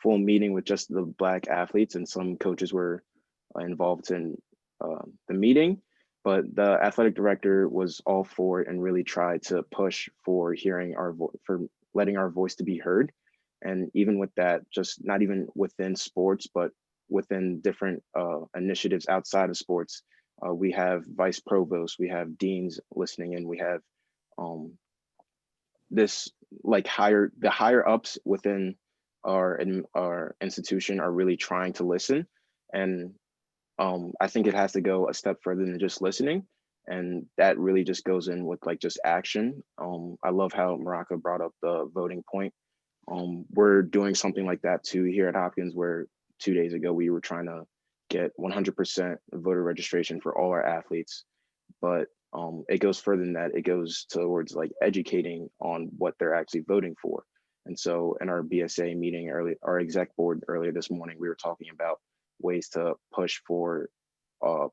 full meeting with just the Black athletes, and some coaches were involved in the meeting, but the athletic director was all for it and really tried to push for hearing for letting our voice to be heard. And even with that, just not even within sports, but within different initiatives outside of sports, we have vice provosts, we have deans listening in, we have this like the higher ups within our institution are really trying to listen. And I think it has to go a step further than just listening. And that really just goes in with like just action. I love how Maraka brought up the voting point. We're doing something like that too here at Hopkins, where 2 days ago we were trying to get 100% voter registration for all our athletes. But it goes further than that. It goes towards like educating on what they're actually voting for. And so in our BSA meeting our exec board earlier this morning, we were talking about ways to push for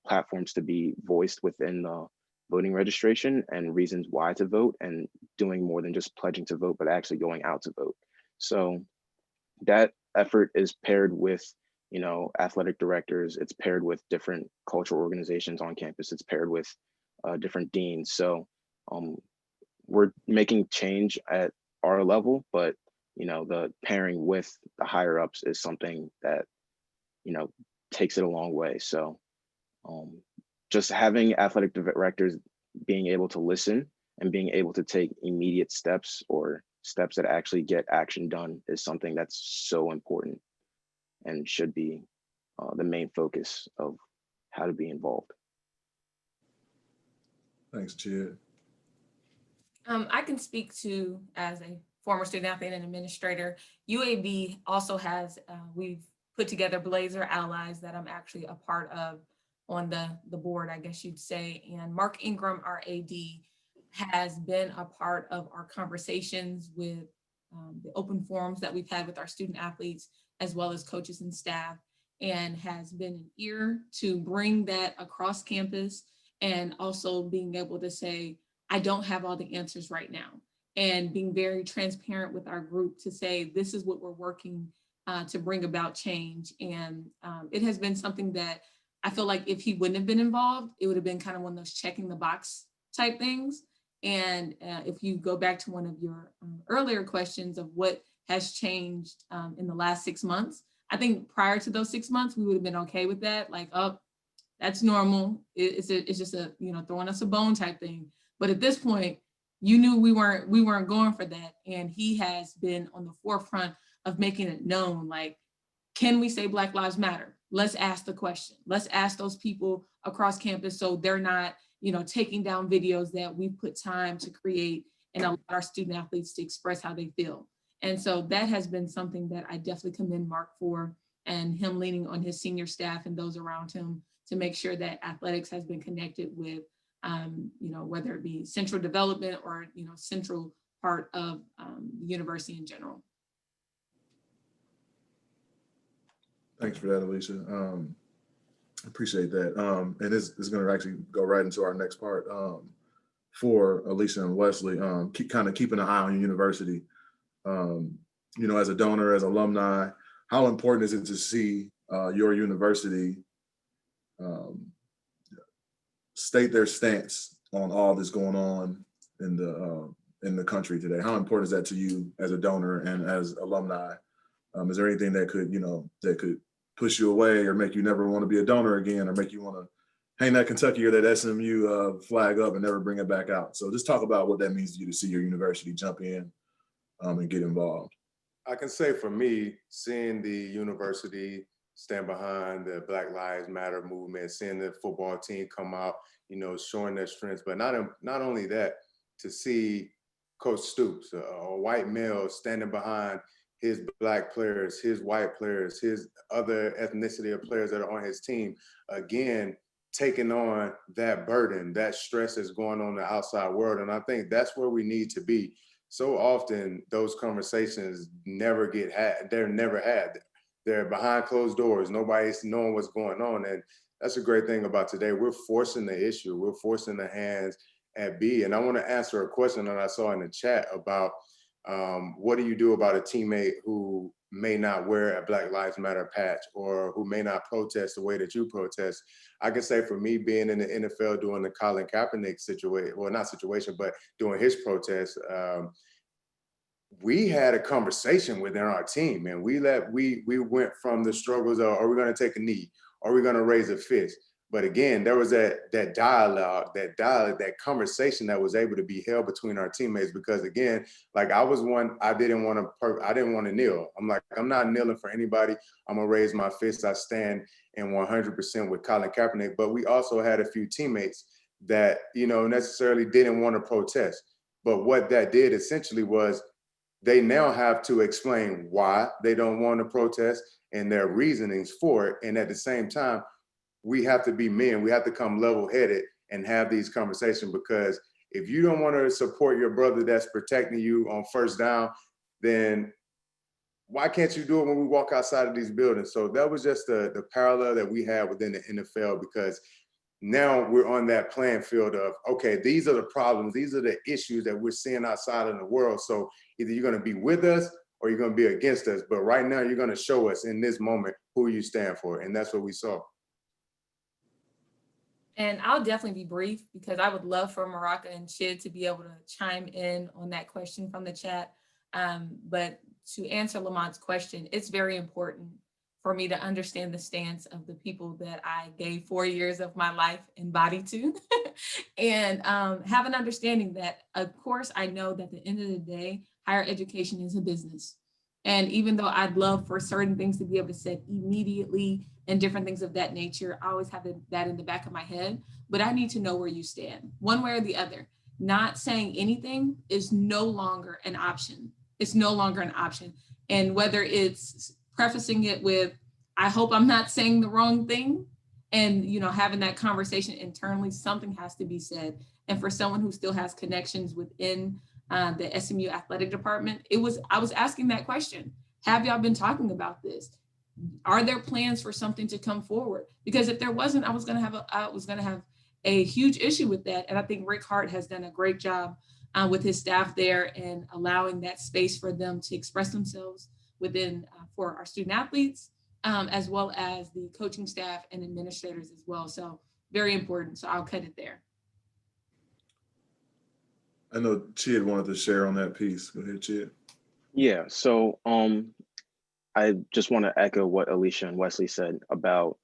platforms to be voiced within the voting registration and reasons why to vote, and doing more than just pledging to vote, but actually going out to vote. So that effort is paired with athletic directors, it's paired with different cultural organizations on campus, it's paired with different deans. So we're making change at our level, but the pairing with the higher ups is something that takes it a long way. So just having athletic directors being able to listen and being able to take immediate steps, or steps that actually get action done, is something that's so important and should be the main focus of how to be involved. Thanks, Chid. I can speak to, as a former student athlete and administrator, UAB also has, we've put together Blazer Allies that I'm actually a part of on the board, I guess you'd say. And Mark Ingram, our AD, has been a part of our conversations with the open forums that we've had with our student athletes, as well as coaches and staff, and has been an ear to bring that across campus, and also being able to say, I don't have all the answers right now, and being very transparent with our group to say, this is what we're working to bring about change. And it has been something that I feel like if he wouldn't have been involved, it would have been kind of one of those checking the box type things. And if you go back to one of your earlier questions of what has changed in the last 6 months, I think prior to those 6 months, we would have been okay with that. Like, oh, that's normal. It's just a, throwing us a bone type thing. But at this point, you knew we weren't going for that. And he has been on the forefront of making it known, like, can we say Black Lives Matter? let's ask the question. Let's ask those people across campus so they're not, taking down videos that we put time to create and allow our student athletes to express how they feel. And so that has been something that I definitely commend Mark for, and him leaning on his senior staff and those around him to make sure that athletics has been connected with, whether it be central development or, central part of the university in general. Thanks for that, Alicia. Appreciate that. And this is going to actually go right into our next part for Alicia and Wesley. Kind of keeping an eye on your university. As a donor, as alumni, how important is it to see your university state their stance on all that's going on in the country today? How important is that to you as a donor and as alumni? Is there anything that could push you away or make you never want to be a donor again, or make you want to hang that Kentucky or that SMU flag up and never bring it back out? So just talk about what that means to you to see your university jump in and get involved. I can say for me, seeing the university stand behind the Black Lives Matter movement, seeing the football team come out, showing their strengths, but not only that, to see Coach Stoops, a white male, standing behind his Black players, his white players, his other ethnicity of players that are on his team, again, taking on that burden, that stress that's going on in the outside world. And I think that's where we need to be. So often those conversations never get had. They're never had. They're behind closed doors. Nobody's knowing what's going on. And that's a great thing about today. We're forcing the issue. We're forcing the hands at B. And I want to answer a question that I saw in the chat about what do you do about a teammate who may not wear a Black Lives Matter patch or who may not protest the way that you protest? I can say for me, being in the NFL doing the Colin Kaepernick situation, well, not situation, but doing his protest, we had a conversation within our team, and we went from the struggles of, are we going to take a knee? Are we going to raise a fist? But again, there was that dialogue, that conversation that was able to be held between our teammates. Because again, like I was one, I didn't want to kneel. I'm like, I'm not kneeling for anybody. I'm gonna raise my fist. I stand in 100% with Colin Kaepernick. But we also had a few teammates that necessarily didn't want to protest. But what that did essentially was they now have to explain why they don't want to protest and their reasonings for it. And at the same time, we have to be men. We have to come level-headed and have these conversations, because if you don't want to support your brother that's protecting you on first down, then why can't you do it when we walk outside of these buildings? So that was just the parallel that we had within the NFL, because now we're on that playing field of, okay, these are the problems, these are the issues that we're seeing outside in the world. So either you're going to be with us or you're going to be against us. But right now, you're going to show us in this moment who you stand for. And that's what we saw. And I'll definitely be brief, because I would love for Maraka and Chid to be able to chime in on that question from the chat. But to answer Lamont's question, it's very important for me to understand the stance of the people that I gave 4 years of my life and body to, and have an understanding that, of course, I know that at the end of the day, higher education is a business. And even though I'd love for certain things to be able to set immediately and different things of that nature, I always have that in the back of my head, but I need to know where you stand, one way or the other. Not saying anything is no longer an option. It's no longer an option. And whether it's prefacing it with, I hope I'm not saying the wrong thing, and having that conversation internally, something has to be said. And for someone who still has connections within the SMU athletic department, I was asking that question. Have y'all been talking about this? Are there plans for something to come forward? Because if there wasn't, I was gonna have a huge issue with that. And I think Rick Hart has done a great job with his staff there and allowing that space for them to express themselves within for our student athletes, as well as the coaching staff and administrators as well. So very important. So I'll cut it there. I know Chid wanted to share on that piece. Go ahead, Chid. Yeah, so I just want to echo what Alicia and Wesley said about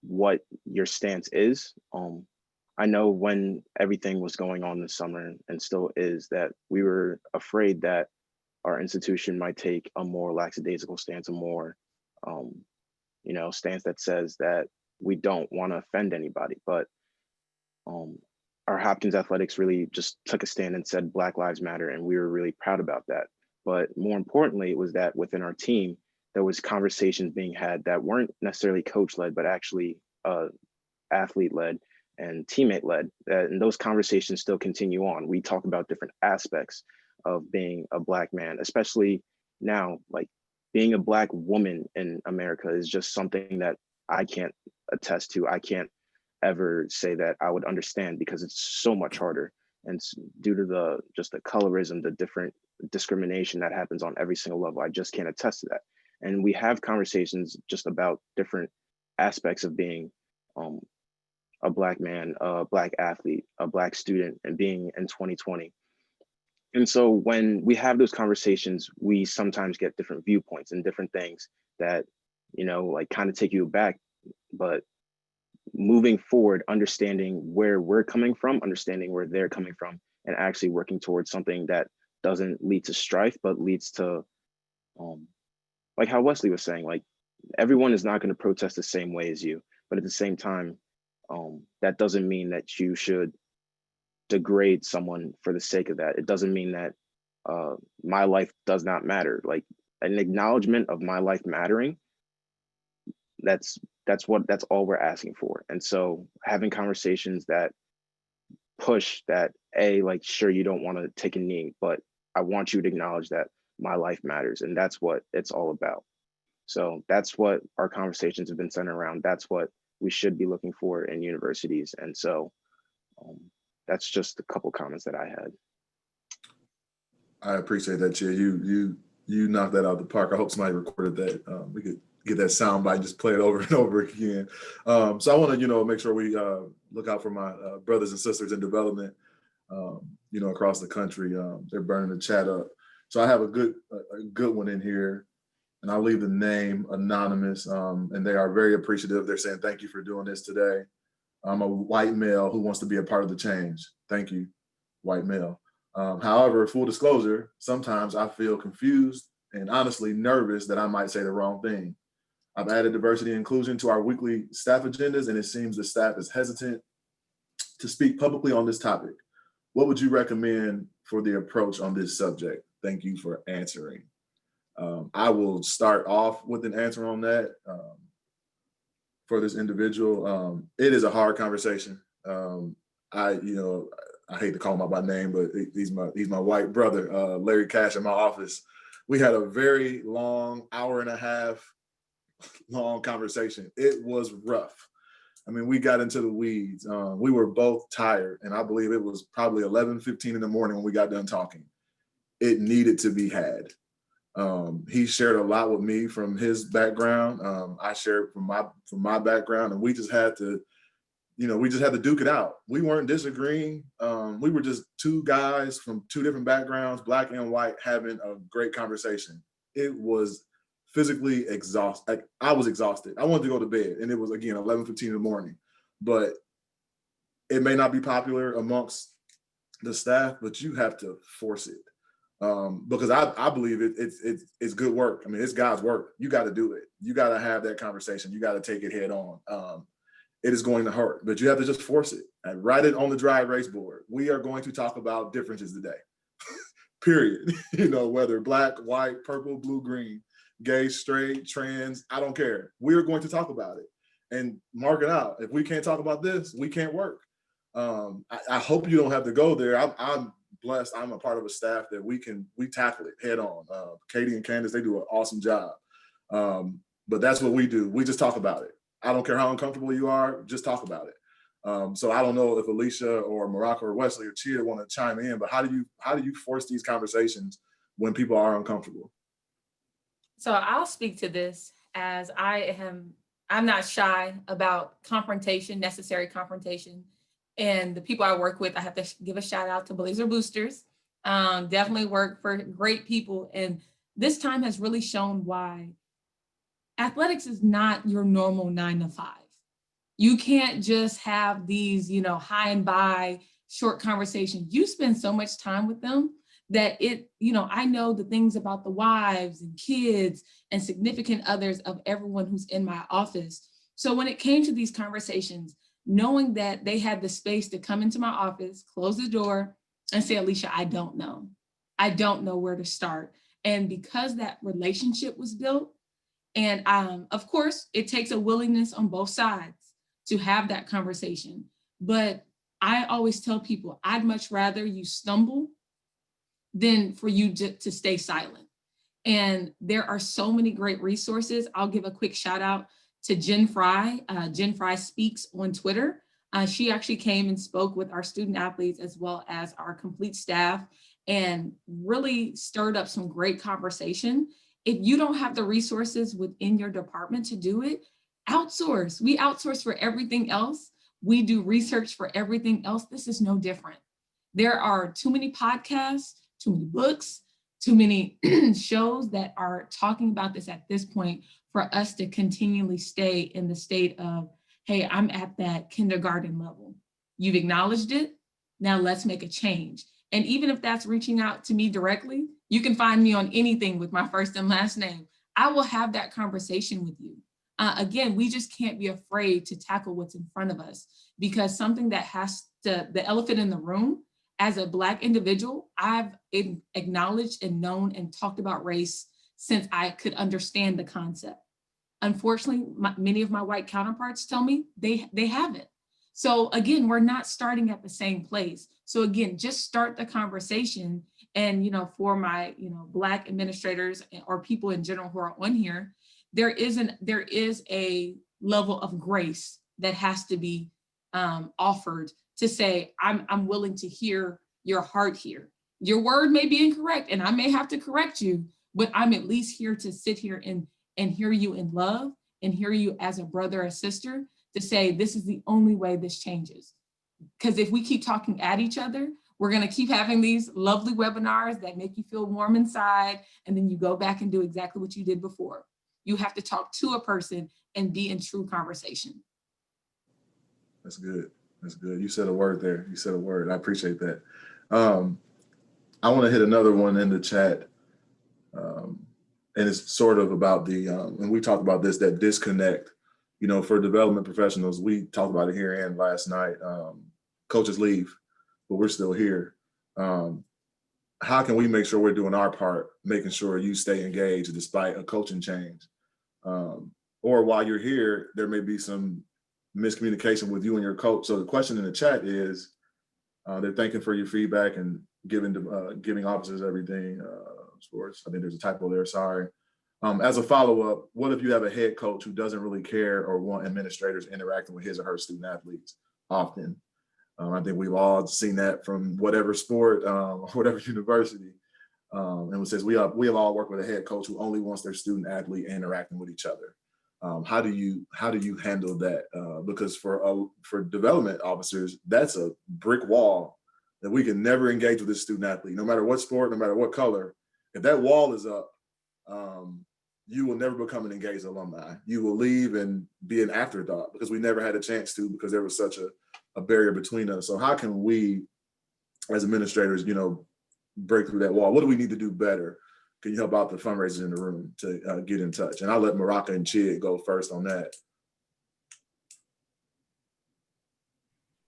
what your stance is. I know when everything was going on this summer, and still is, that we were afraid that our institution might take a more lackadaisical stance, a more you know, stance that says that we don't want to offend anybody. But our Hopkins athletics really just took a stand and said Black Lives Matter, and we were really proud about that. But more importantly, it was that within our team, there was conversations being had that weren't necessarily coach-led, but actually athlete-led and teammate-led. And those conversations still continue on. We talk about different aspects of being a Black man, especially now, like being a Black woman in America is just something that I can't attest to. I can't ever say that I would understand because it's so much harder. And due to the colorism, the different discrimination that happens on every single level, I just can't attest to that. And we have conversations just about different aspects of being a Black man, a Black athlete, a Black student, and being in 2020. And so when we have those conversations, we sometimes get different viewpoints and different things that, you know, like kind of take you back. But moving forward, understanding where we're coming from, understanding where they're coming from, and actually working towards something that doesn't lead to strife, but leads to, like how Wesley was saying, like everyone is not going to protest the same way as you, but at the same time, that doesn't mean that you should degrade someone for the sake of that. It doesn't mean that my life does not matter. Like an acknowledgement of my life mattering, that's all we're asking for. And so having conversations that push that, like, sure, you don't want to take a knee, but I want you to acknowledge that my life matters. And that's what it's all about. So that's what our conversations have been centered around. That's what we should be looking for in universities. And so that's just a couple comments that I had. I appreciate that, Chair. You knocked that out of the park. I hope somebody recorded that. We could get that sound bite and just play it over and over again. So I want to, make sure we look out for my brothers and sisters in development, across the country. They're burning the chat up. So I have a good one in here, and I'll leave the name anonymous. And they are very appreciative. They're saying, thank you for doing this today. I'm a white male who wants to be a part of the change. Thank you, white male. However, full disclosure, sometimes I feel confused and honestly nervous that I might say the wrong thing. I've added diversity and inclusion to our weekly staff agendas, and it seems the staff is hesitant to speak publicly on this topic. What would you recommend for the approach on this subject? Thank you for answering. I will start off with an answer on that. For this individual, it is a hard conversation. I hate to call him out by name, but he's my white brother, Larry Cash, in my office. We had a very long, hour and a half long conversation. It was rough. I mean, we got into the weeds. We were both tired, and I believe it was probably 11:15 in the morning when we got done talking. It needed to be had. He shared a lot with me from his background. I shared from my background, and we just had to duke it out. We weren't disagreeing. We were just two guys from two different backgrounds, Black and white, having a great conversation. It was physically exhausting. I was exhausted. I wanted to go to bed, and it was, again, 11:15 in the morning. But it may not be popular amongst the staff, but you have to force it. Because I believe it's good work. I mean, it's God's work. You got to do it. You got to have that conversation. You got to take it head on. It is going to hurt, but you have to just force it and write it on the dry erase board. We are going to talk about differences today, period. Whether Black, white, purple, blue, green, gay, straight, trans, I don't care. We're going to talk about it and mark it out. If we can't talk about this, we can't work. I hope you don't have to go there. I'm blessed. I'm a part of a staff that we tackle it head on. Katie and Candace, they do an awesome job. But that's what we do. We just talk about it. I don't care how uncomfortable you are, just talk about it. So I don't know if Alicia or Morocco or Wesley or Chia want to chime in, but how do you force these conversations when people are uncomfortable? So I'll speak to this as I'm not shy about confrontation, necessary confrontation. And the people I work with, I have to give a shout out to Blazer Boosters. Definitely work for great people. And this time has really shown why athletics is not your normal 9 to 5. You can't just have these, high and by short conversations. You spend so much time with them that I know the things about the wives and kids and significant others of everyone who's in my office. So when it came to these conversations, knowing that they had the space to come into my office, close the door and say, Alicia, I don't know. I don't know where to start. And because that relationship was built, and of course, it takes a willingness on both sides to have that conversation. But I always tell people, I'd much rather you stumble than for you to stay silent. And there are so many great resources. I'll give a quick shout out to Jen Fry. Jen Fry Speaks on Twitter. She actually came and spoke with our student athletes as well as our complete staff and really stirred up some great conversation. If you don't have the resources within your department to do it, outsource. We outsource for everything else. We do research for everything else. This is no different. There are too many podcasts, too many books, too many shows that are talking about this at this point for us to continually stay in the state of, hey, I'm at that kindergarten level. You've acknowledged it. Now let's make a change. And even if that's reaching out to me directly, you can find me on anything with my first and last name. I will have that conversation with you. Again, we just can't be afraid to tackle what's in front of us, because something that the elephant in the room, as a Black individual, I've acknowledged and known and talked about race since I could understand the concept. Unfortunately, many of my white counterparts tell me they haven't. So again, we're not starting at the same place. So again, just start the conversation. And for my Black administrators or people in general who are on here, there is a level of grace that has to be offered to say, I'm willing to hear your heart here. Your word may be incorrect and I may have to correct you, but I'm at least here to sit here and hear you in love and hear you as a brother or sister to say, this is the only way this changes. Because if we keep talking at each other, we're going to keep having these lovely webinars that make you feel warm inside, and then you go back and do exactly what you did before. You have to talk to a person and be in true conversation. That's good. That's good. You said a word there. You said a word. I appreciate that. I want to hit another one in the chat. And it's sort of about and we talked about this, that disconnect, for development professionals. We talked about it here and last night. Coaches leave, but we're still here. How can we make sure we're doing our part, making sure you stay engaged despite a coaching change? Or while you're here, there may be some miscommunication with you and your coach. So the question in the chat is, they're thanking for your feedback and giving officers everything. Sports. I think there's a typo there, sorry. As a follow-up, what if you have a head coach who doesn't really care or want administrators interacting with his or her student athletes often? I think we've all seen that from whatever sport, whatever university. And it says we have all worked with a head coach who only wants their student athlete interacting with each other. How do you handle that? Because for development officers, that's a brick wall that we can never engage with this student athlete, no matter what sport, no matter what color. If that wall is up, you will never become an engaged alumni. You will leave and be an afterthought because we never had a chance to, because there was such a barrier between us. So how can we, as administrators, break through that wall? What do we need to do better? Can you help out the fundraisers in the room to get in touch? And I'll let Maraka and Chid go first on that.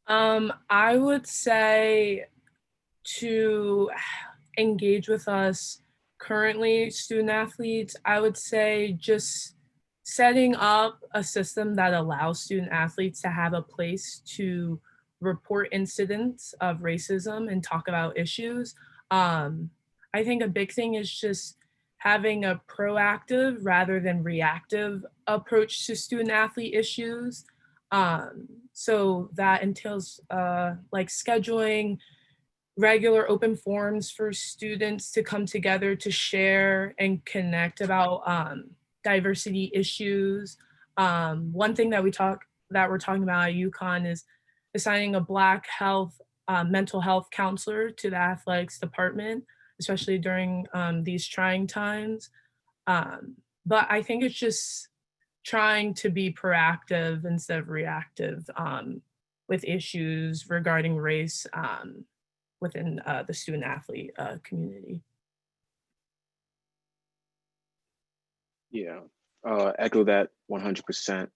I would say to engage with us currently student athletes, I would say just setting up a system that allows student athletes to have a place to report incidents of racism and talk about issues. I think a big thing is just having a proactive rather than reactive approach to student athlete issues. So that entails like scheduling regular open forums for students to come together to share and connect about diversity issues. One thing that we're talking about at UConn is assigning a Black mental health counselor to the athletics department, especially during these trying times. But I think it's just trying to be proactive instead of reactive with issues regarding race within the student athlete community. Yeah, echo that 100%.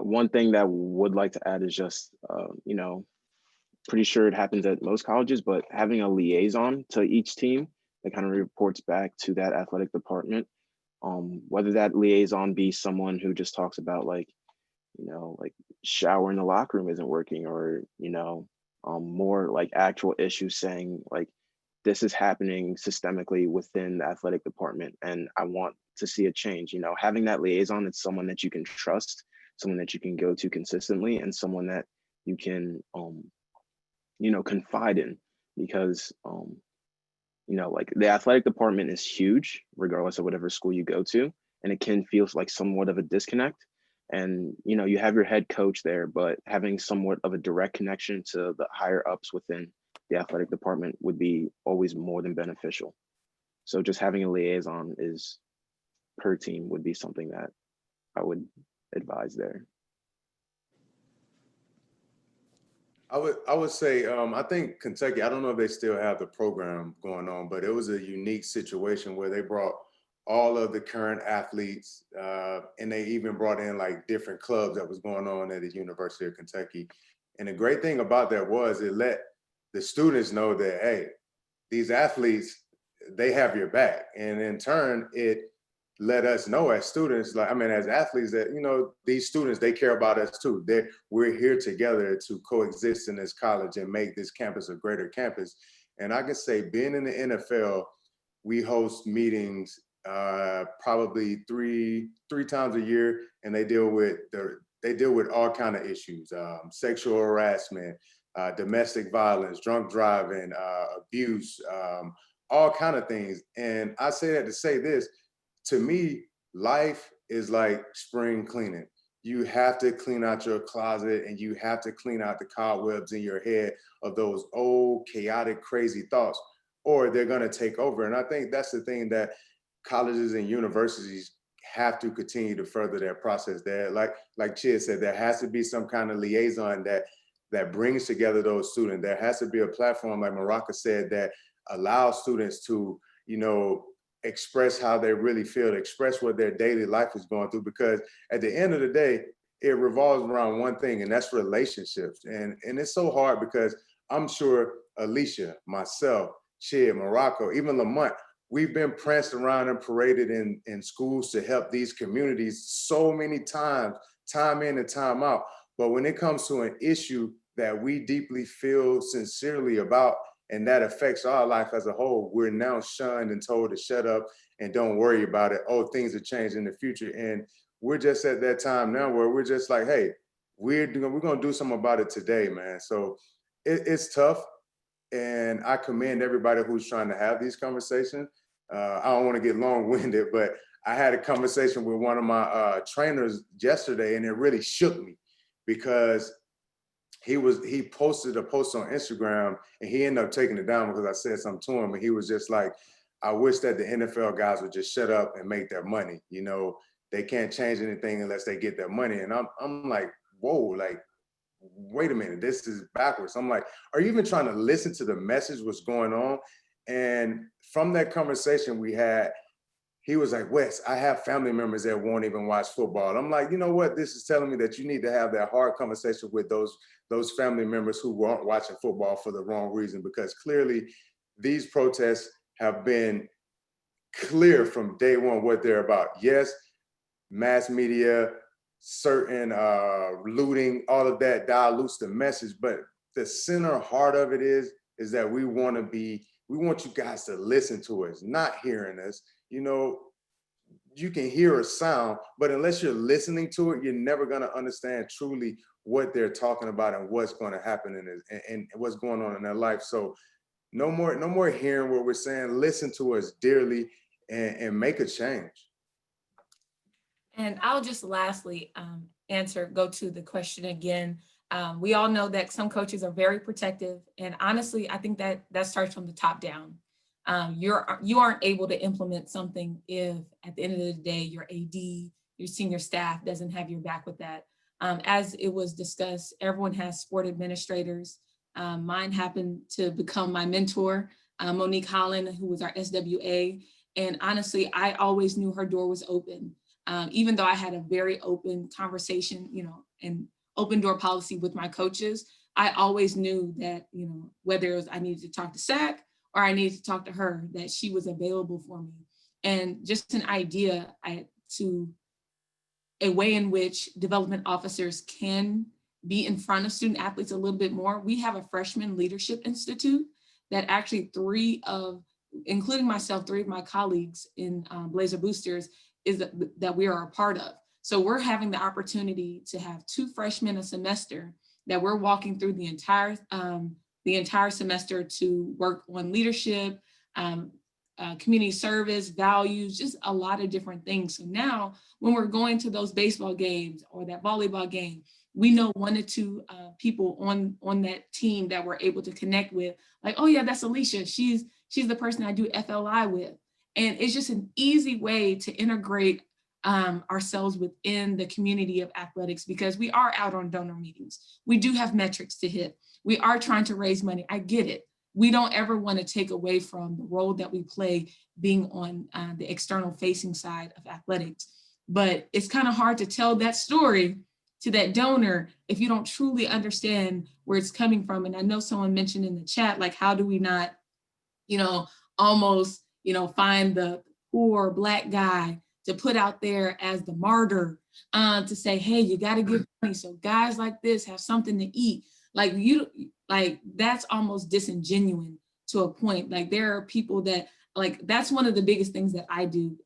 One thing that I would like to add is just, you know, pretty sure it happens at most colleges, but having a liaison to each team that kind of reports back to that athletic department, whether that liaison be someone who just talks about like, you know, like shower in the locker room isn't working, or, you know, more like actual issues saying like, this is happening systemically within the athletic department and I want to see a change. You know, having that liaison, it's someone that you can trust, someone that you can go to consistently, and someone that you can, you know, confide in, because, you know, like the athletic department is huge, regardless of whatever school you go to, and it can feel like somewhat of a disconnect. And, you know, you have your head coach there, but having somewhat of a direct connection to the higher ups within the athletic department would be always more than beneficial. So just having a liaison is per team would be something that I would advise there. I would say I think Kentucky, I don't know if they still have the program going on, but it was a unique situation where they brought all of the current athletes and they even brought in like different clubs that was going on at the University of Kentucky. And the great thing about that was it let the students know that, hey, these athletes, they have your back. And in turn, it let us know as students, like, I mean, as athletes that, you know, these students, they care about us too. We're here together to coexist in this college and make this campus a greater campus. And I can say being in the NFL, we host meetings probably three times a year, and they deal with all kind of issues, sexual harassment, domestic violence, drunk driving, abuse, all kind of things. And I say that to say this, to me, life is like spring cleaning. You have to clean out your closet and you have to clean out the cobwebs in your head of those old, chaotic, crazy thoughts, or they're going to take over. And I think that's the thing that colleges and universities have to continue to further their process. There, like Chid said, there has to be some kind of liaison that brings together those students. There has to be a platform, like Maraka said, that allows students to, you know, express how they really feel, express what their daily life is going through, because at the end of the day, it revolves around one thing, and that's relationships. And it's so hard because I'm sure Alicia, myself, Chid, Morocco, even Lamont, we've been pranced around and paraded in schools to help these communities so many times, time in and time out. But when it comes to an issue that we deeply feel sincerely about, and that affects our life as a whole, we're now shunned and told to shut up and don't worry about it. Oh, things will change in the future. And we're just at that time now where we're just like, hey, we're gonna do something about it today, man. So it's tough. And I commend everybody who's trying to have these conversations. I don't want to get long-winded, but I had a conversation with one of my trainers yesterday, and it really shook me because he posted a post on Instagram, and he ended up taking it down because I said something to him, and he was just like, I wish that the NFL guys would just shut up and make their money. You know, they can't change anything unless they get their money. And I'm like, whoa, like, wait a minute, this is backwards. I'm like, are you even trying to listen to the message, what's going on? And from that conversation we had, he was like, Wes, I have family members that won't even watch football. I'm like, you know what? This is telling me that you need to have that hard conversation with those family members who weren't watching football for the wrong reason, because clearly these protests have been clear from day one what they're about. Yes, mass media, certain looting, all of that dilutes the message, but the center heart of it is that we want you guys to listen to us, not hearing us. You know, you can hear a sound, but unless you're listening to it, you're never going to understand truly what they're talking about and what's going to happen and what's going on in their life. So no more hearing what we're saying. Listen to us dearly and make a change. And I'll just lastly go to the question again. We all know that some coaches are very protective, and honestly, I think that starts from the top down. You aren't able to implement something if at the end of the day, your AD, your senior staff doesn't have your back with that. As it was discussed, everyone has sport administrators. Mine happened to become my mentor, Monique Holland, who was our SWA. And honestly, I always knew her door was open. Even though I had a very open conversation, and open door policy with my coaches, I always knew that, whether it was I needed to talk to SAC or I needed to talk to her, that she was available for me. And just an idea to a way in which development officers can be in front of student athletes a little bit more. We have a freshman leadership institute that actually including myself, 3 of my colleagues in Blazer Boosters that we are a part of. So we're having the opportunity to have 2 freshmen a semester that we're walking through the entire semester to work on leadership, community service, values, just a lot of different things. So now when we're going to those baseball games or that volleyball game, we know 1 or 2 people on that team that we're able to connect with, like, oh yeah, that's Alicia. She's the person I do FLI with. And it's just an easy way to integrate ourselves within the community of athletics, because we are out on donor meetings. We do have metrics to hit. We are trying to raise money. I get it. We don't ever want to take away from the role that we play being on the external facing side of athletics. But it's kind of hard to tell that story to that donor if you don't truly understand where it's coming from. And I know someone mentioned in the chat, like, how do we not, almost, find the poor Black guy to put out there as the martyr, to say, hey, you got to give money so guys like this have something to eat. Like that's almost disingenuous to a point. Like there are people that, like, that's one of the biggest things that I do,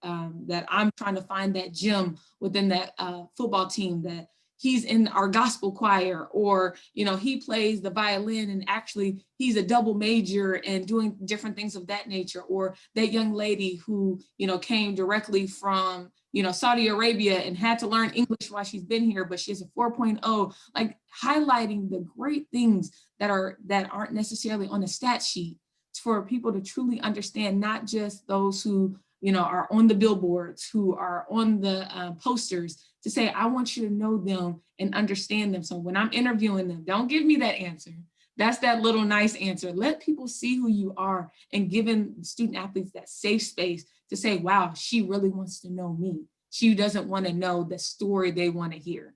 that I'm trying to find that gem within that football team, that he's in our gospel choir, or, he plays the violin and actually he's a double major and doing different things of that nature. Or that young lady who, came directly from, Saudi Arabia and had to learn English while she's been here, but she has a 4.0, like highlighting the great things that aren't necessarily on a stat sheet, for people to truly understand, not just those who, are on the billboards, who are on the posters, to say, I want you to know them and understand them. So when I'm interviewing them, don't give me that answer. That's that little nice answer. Let people see who you are, and giving student athletes that safe space to say, wow, she really wants to know me. She doesn't want to know the story they want to hear.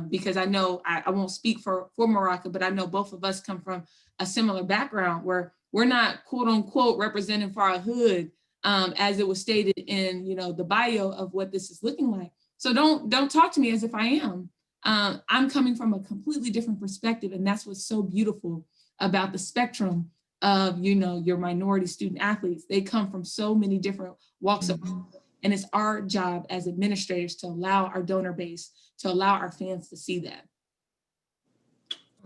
Because I know, I won't speak for Morocco, but I know both of us come from a similar background where we're not quote unquote representing for our hood, as it was stated in, the bio of what this is looking like. So don't talk to me as if I am. I'm coming from a completely different perspective, and that's what's so beautiful about the spectrum of, your minority student athletes. They come from so many different walks of life, and it's our job as administrators to allow our donor base, to allow our fans to see that.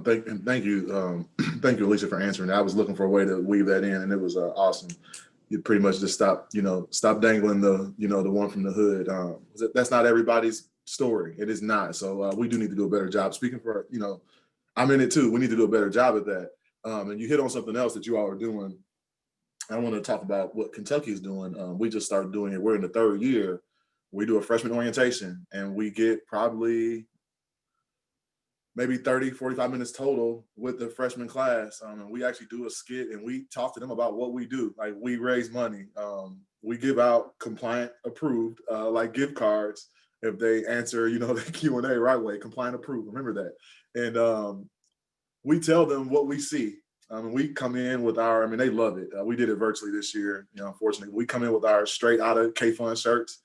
Thank you, thank you, Alicia, for answering that. I was looking for a way to weave that in, and it was awesome. You pretty much just stop dangling the, the one from the hood. That's not everybody's story. It is not. So we do need to do a better job. Speaking for, I'm in it too. We need to do a better job at that. And you hit on something else that you all are doing. I want to talk about what Kentucky is doing. We just started doing it. We're in the 3rd year. We do a freshman orientation, and we get probably maybe 30, 45 minutes total with the freshman class. And we actually do a skit, and we talk to them about what we do. Like, we raise money. We give out compliant approved, like gift cards if they answer, the Q&A right way, compliant approved, remember that. And we tell them what we see. We come in with they love it. We did it virtually this year, unfortunately. We come in with our straight out of K-Fun shirts.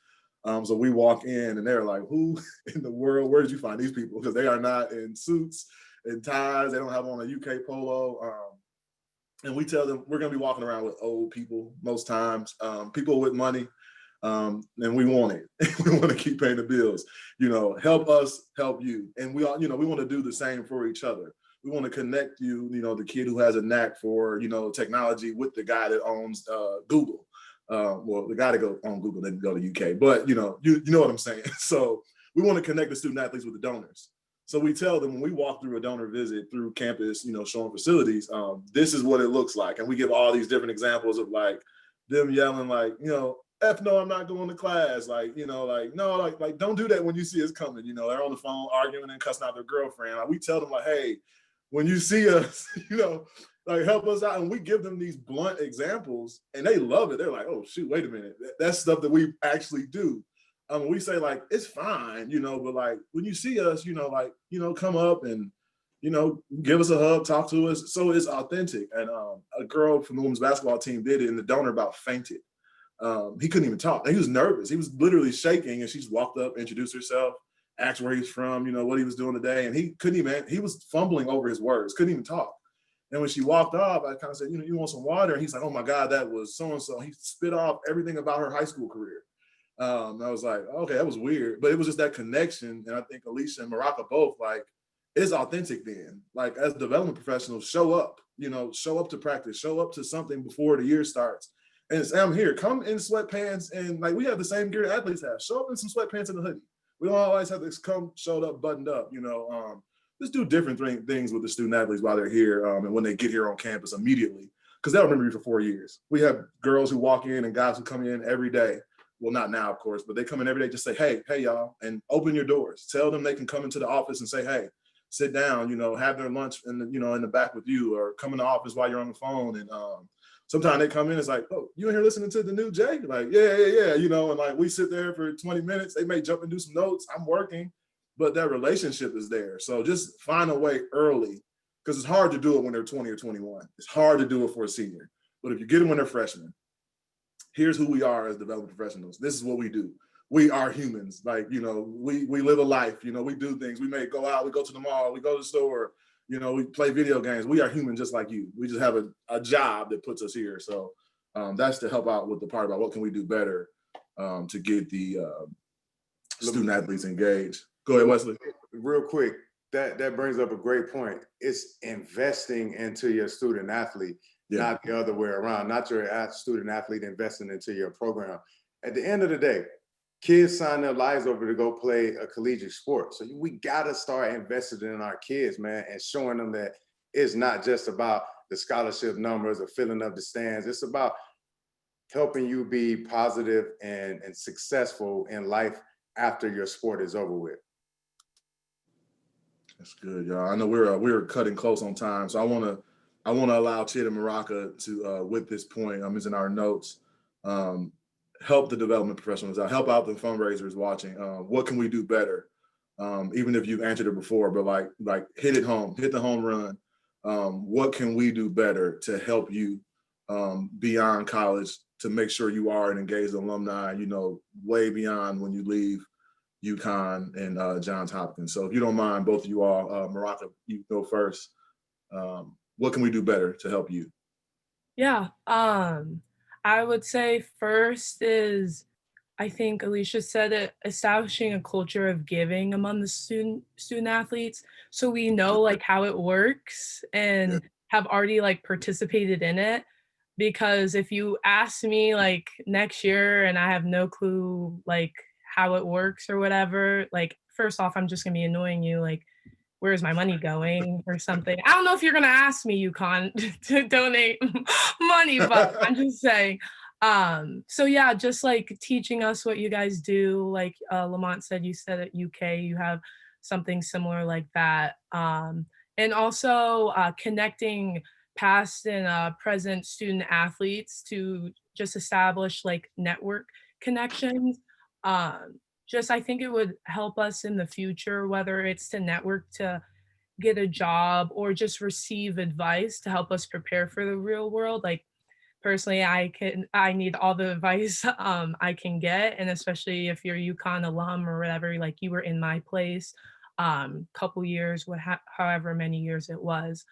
So we walk in and they're like, who in the world, where did you find these people? Because they are not in suits and ties. They don't have on a UK polo. And we tell them we're going to be walking around with old people most times, people with money. And we want it. We want to keep paying the bills. Help us help you. And we all, we want to do the same for each other. We want to connect you, the kid who has a knack for, technology with the guy that owns Google. Well, the guy that go on Google didn't go to UK, but you know what I'm saying. So we want to connect the student athletes with the donors. So we tell them when we walk through a donor visit through campus, showing facilities, this is what it looks like. And we give all these different examples of like them yelling like, F no, I'm not going to class. Like, no, don't do that when you see us coming. They're on the phone arguing and cussing out their girlfriend. Like, we tell them like, hey, when you see us, you know, like help us out, and we give them these blunt examples, and they love it. They're like, oh shoot, wait a minute, that's stuff that we actually do. We say like it's fine, you know, but like when you see us, you know, like, you know, come up and, you know, give us a hug, talk to us, so it's authentic. And a girl from the women's basketball team did it, and the donor about fainted. He couldn't even talk. He was nervous. He was literally shaking, and she just walked up, introduced herself, asked where he's from, you know, what he was doing today, and he couldn't even. He was fumbling over his words, couldn't even talk. And when she walked off, I kind of said, you know, you want some water? And he's like, oh my God, that was so-and-so. He spit off everything about her high school career. I was like, okay, that was weird, but it was just that connection. And I think Alicia and Maraka both, like, it's authentic then. Like, as development professionals, show up, you know, show up to practice, show up to something before the year starts. And say, I'm here, come in sweatpants, and like, we have the same gear athletes have. Show up in some sweatpants and a hoodie. We don't always have to come showed up, buttoned up, you know. Let's do different things with the student athletes while they're here, and when they get here on campus immediately, because they'll remember you for 4 years. We have girls who walk in and guys who come in every day. Well, not now, of course, but they come in every day, just say, hey, y'all, and open your doors. Tell them they can come into the office and say, hey, sit down, you know, have their lunch in the, you know, in the back with you, or come in the office while you're on the phone. And sometimes they come in, it's like, oh, you in here listening to the new Jay? Like, yeah, you know, and like we sit there for 20 minutes. They may jump and do some notes. I'm working, but that relationship is there. So just find a way early, because it's hard to do it when they're 20 or 21. It's hard to do it for a senior. But if you get them when they're freshmen, here's who we are as development professionals. This is what we do. We are humans. Like, you know, we live a life, you know, we do things. We may go out, we go to the mall, we go to the store, you know, we play video games. We are human just like you. We just have a job that puts us here. So that's to help out with the part about what can we do better to get the student athletes engaged. Go ahead, Wesley. Real quick, that brings up a great point. It's investing into your student athlete, not the other way around, not your student athlete investing into your program. At the end of the day, kids sign their lives over to go play a collegiate sport. So we gotta start investing in our kids, man, and showing them that it's not just about the scholarship numbers or filling up the stands. It's about helping you be positive and successful in life after your sport is over with. That's good, y'all. I know we're cutting close on time, so I want to allow Chid and Maraka to, with this point, it's in our notes, help the development professionals out, help out the fundraisers watching. What can we do better? Even if you've answered it before, but like hit the home run. What can we do better to help you beyond college, to make sure you are an engaged alumni, you know, way beyond when you leave UConn and Johns Hopkins. So if you don't mind, both of you all, Maraka, you go first. What can we do better to help you? Yeah, I would say first is, I think Alicia said it, establishing a culture of giving among the student athletes, so we know like how it works and have already like participated in it. Because if you ask me like next year and I have no clue like how it works or whatever, like first off, I'm just gonna be annoying you, like, where's my money going or something. I don't know if you're gonna ask me, UConn, to donate money, but I'm just saying. So yeah, just like teaching us what you guys do. Like Lamont said, you said at UK you have something similar like that. And also connecting past and present student athletes to just establish like network connections. Just I think it would help us in the future, whether it's to network to get a job or just receive advice to help us prepare for the real world. Like personally, I need all the advice I can get, and especially if you're UConn alum or whatever, like you were in my place, couple years, however many years it was.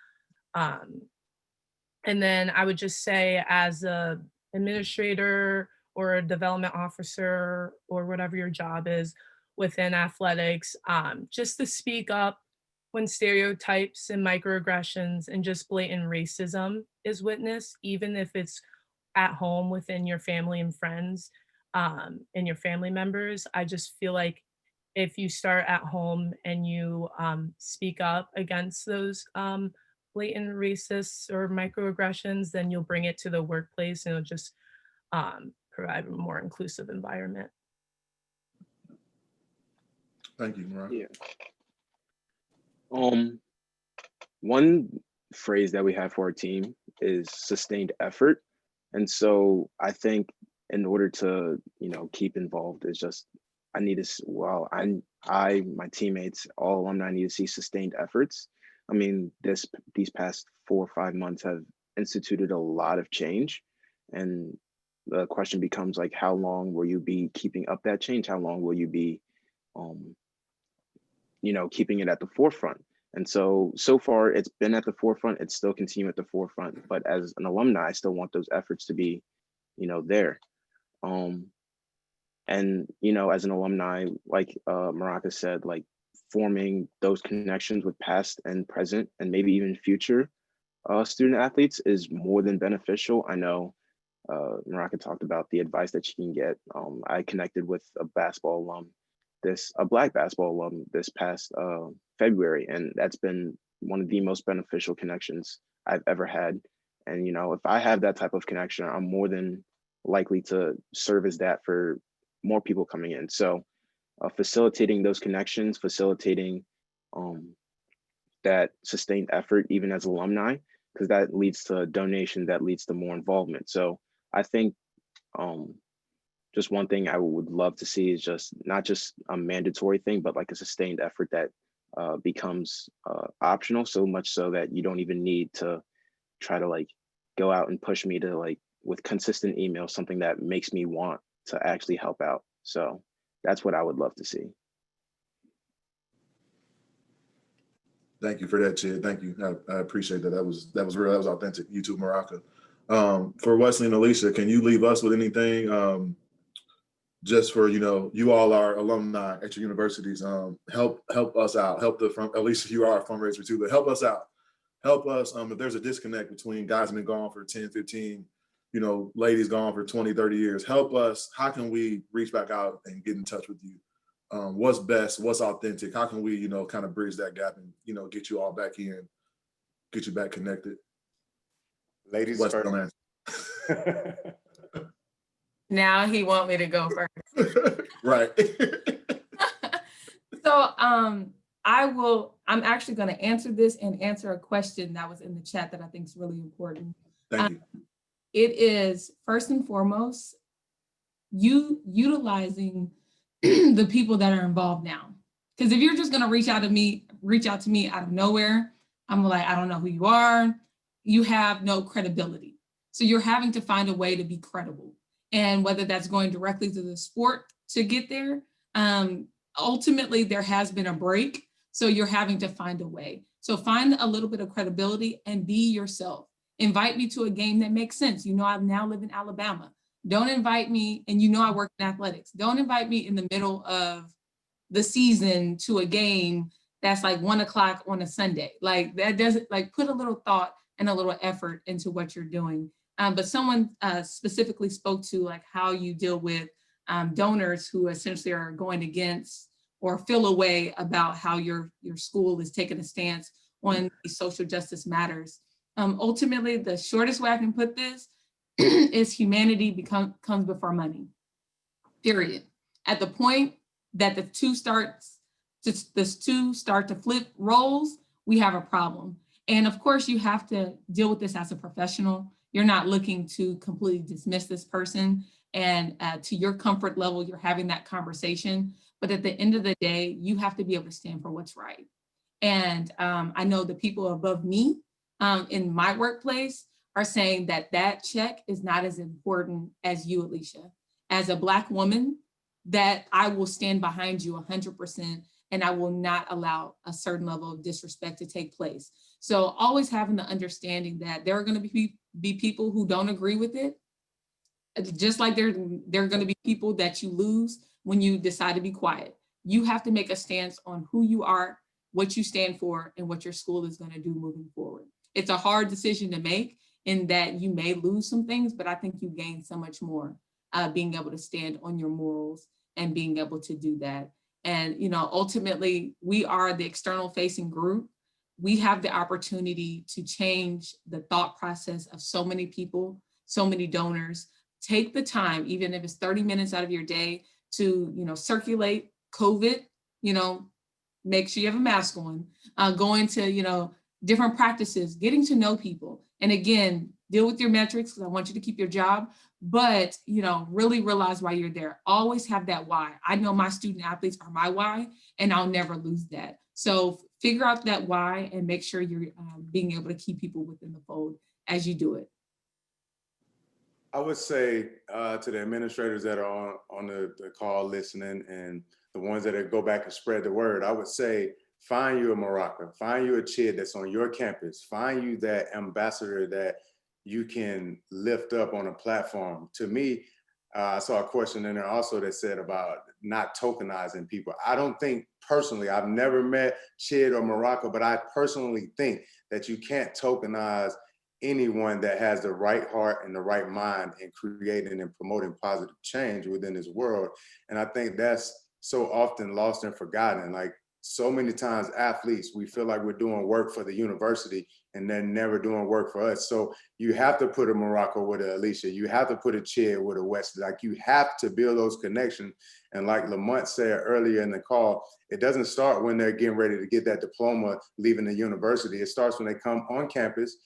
And then I would just say, as a administrator or a development officer or whatever your job is within athletics, just to speak up when stereotypes and microaggressions and just blatant racism is witnessed, even if it's at home within your family and friends and your family members. I just feel like if you start at home and you speak up against those blatant racists or microaggressions, then you'll bring it to the workplace and it'll just provide a more inclusive environment. Thank you, Maraka. Yeah. one phrase that we have for our team is sustained effort. And so I think in order to, keep involved is just, I need to, well, my teammates, all alumni need to see sustained efforts. I mean, these past 4 or 5 months have instituted a lot of change. And the question becomes like, how long will you be keeping up that change? How long will you be, keeping it at the forefront? And so far it's been at the forefront, it's still continuing at the forefront, but as an alumni, I still want those efforts to be, there. And, as an alumni, like Maraka said, like forming those connections with past and present and maybe even future student athletes is more than beneficial. I know Maraka talked about the advice that you can get. I connected with a Black basketball alum this past February, and that's been one of the most beneficial connections I've ever had. And, if I have that type of connection, I'm more than likely to serve as that for more people coming in. So facilitating those connections, facilitating that sustained effort, even as alumni, because that leads to donation, that leads to more involvement. So I think just one thing I would love to see is just not just a mandatory thing, but like a sustained effort that becomes optional, so much so that you don't even need to try to like go out and push me to like with consistent emails, something that makes me want to actually help out. So that's what I would love to see. Thank you for that, Chid. Thank you. I appreciate that. That was real. That was authentic. You too, Maraka. For Wesley and Alicia, can you leave us with anything? Just for, you all are alumni at your universities. Help us out. Alicia, you are a fundraiser too, but help us out. Help us if there's a disconnect between guys been gone for 10, 15, ladies gone for 20, 30 years. Help us. How can we reach back out and get in touch with you? What's best? What's authentic? How can we, kind of bridge that gap and, get you all back in, get you back connected? Ladies What's first. Now he want me to go first. Right. So I'm actually going to answer this and answer a question that was in the chat that I think is really important. Thank you. It is first and foremost, you utilizing the people that are involved now. Because if you're just going to reach out to me out of nowhere, I'm like, I don't know who you are. You have no credibility. So you're having to find a way to be credible. And whether that's going directly to the sport to get there, ultimately there has been a break. So you're having to find a way. So find a little bit of credibility and be yourself. Invite me to a game that makes sense. I now live in Alabama. Don't invite me, and I work in athletics. Don't invite me in the middle of the season to a game that's like 1 o'clock on a Sunday. Like that doesn't, like, put a little thought and a little effort into what you're doing. But someone specifically spoke to like how you deal with donors who essentially are going against or feel a way about how your school is taking a stance on these social justice matters. Ultimately, the shortest way I can put this is humanity comes before money, period. At the point that the two start to flip roles, we have a problem. And of course, you have to deal with this as a professional. You're not looking to completely dismiss this person, and to your comfort level, you're having that conversation. But at the end of the day, you have to be able to stand for what's right. And I know the people above me in my workplace are saying that that check is not as important as you, Alicia. As a Black woman, that I will stand behind you 100%, and I will not allow a certain level of disrespect to take place. So always having the understanding that there are going to be people who don't agree with it, just like there are going to be people that you lose when you decide to be quiet. You have to make a stance on who you are, what you stand for, and what your school is going to do moving forward. It's a hard decision to make in that you may lose some things, but I think you gain so much more being able to stand on your morals and being able to do that. And, ultimately, we are the external facing group. We have the opportunity to change the thought process of so many people, so many donors. Take the time, even if it's 30 minutes out of your day, to, circulate COVID, make sure you have a mask on, going to, different practices, getting to know people. And again, deal with your metrics because I want you to keep your job, but really realize why you're there. Always have that why. I know my student athletes are my why, and I'll never lose that. So figure out that why and make sure you're being able to keep people within the fold as you do it. I would say to the administrators that are on the call listening and the ones that go back and spread the word, I would say, find you a Maraca, find you a kid that's on your campus, find you that ambassador that you can lift up on a platform. To me, I saw a question in there also that said about not tokenizing people. I don't think personally, I've never met Chid or Maraca, but I personally think that you can't tokenize anyone that has the right heart and the right mind in creating and promoting positive change within this world. And I think that's so often lost and forgotten. Like so many times athletes, we feel like we're doing work for the university and they're never doing work for us. So you have to put a Morocco with a Alicia, you have to put a Chid with a Wesley, like you have to build those connections. And like Lamont said earlier in the call, it doesn't start when they're getting ready to get that diploma, leaving the university. It starts when they come on campus.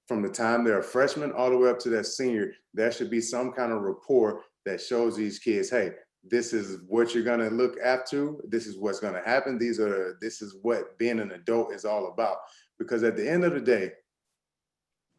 From the time they're a freshman all the way up to that senior, there should be some kind of rapport that shows these kids, hey, this is what you're gonna look after. This is what's gonna happen. This is what being an adult is all about. Because at the end of the day,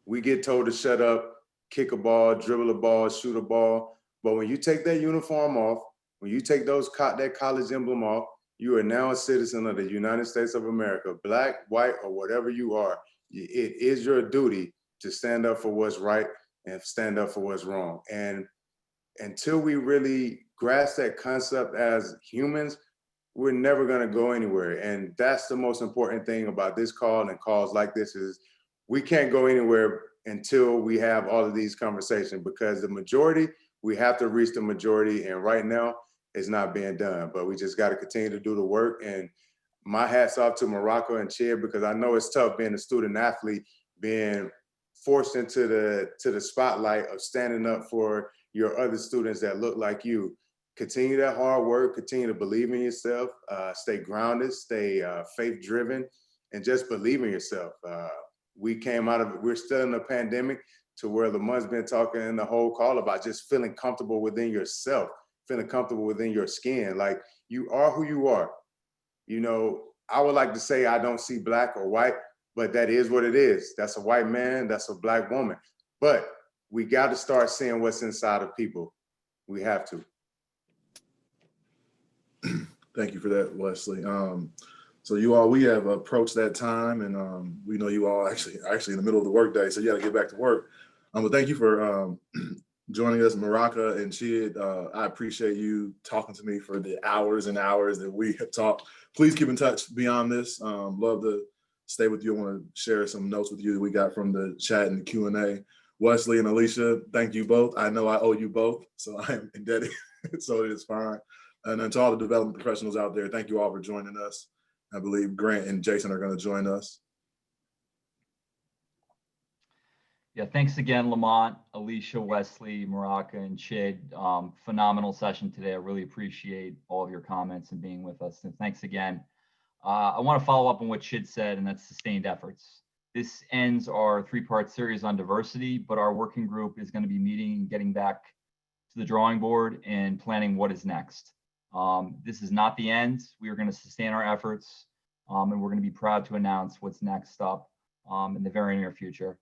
we get told to shut up, kick a ball, dribble a ball, shoot a ball. But when you take that uniform off, when you take that college emblem off, you are now a citizen of the United States of America, black, white, or whatever you are. It is your duty to stand up for what's right and stand up for what's wrong. And until we really grasp that concept as humans, we're never going to go anywhere. And that's the most important thing about this call and calls like this is we can't go anywhere until we have all of these conversations, because the majority, we have to reach the majority. And right now it's not being done, but we just got to continue to do the work. And my hat's off to Morocco and Chid, because I know it's tough being a student athlete, being forced into the spotlight of standing up for your other students that look like you. Continue that hard work, continue to believe in yourself, stay grounded, stay faith-driven, and just believe in yourself. We came out of it, we're still in the pandemic, to where Lamont's been talking in the whole call about just feeling comfortable within yourself, feeling comfortable within your skin. Like you are who you are. I would like to say I don't see black or white, but that is what it is. That's a white man, that's a black woman. But we got to start seeing what's inside of people. We have to. Thank you for that, Wesley. So you all, we have approached that time, and we know you all actually in the middle of the workday, so you got to get back to work. But thank you for joining us, Maraca and Chid. I appreciate you talking to me for the hours and hours that we have talked. Please keep in touch beyond this. Love to stay with you. I want to share some notes with you that we got from the chat and the Q&A. Wesley and Alicia, thank you both. I know I owe you both, so I am indebted, so it is fine. And then to all the development professionals out there, thank you all for joining us. I believe Grant and Jason are going to join us. Yeah, thanks again, Lamont, Alicia, Wesley, Maraca, and Chid. Phenomenal session today. I really appreciate all of your comments and being with us. And thanks again. I want to follow up on what Chid said, and that's sustained efforts. This ends our 3-part series on diversity, but our working group is going to be meeting, getting back to the drawing board and planning what is next. This is not the end. We are going to sustain our efforts, and we're going to be proud to announce what's next up in the very near future.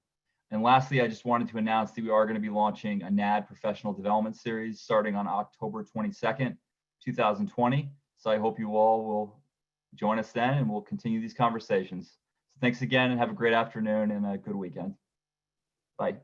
And lastly, I just wanted to announce that we are going to be launching a NAD professional development series starting on October 22nd, 2020. So I hope you all will join us then, and we'll continue these conversations. So thanks again, and have a great afternoon and a good weekend. Bye.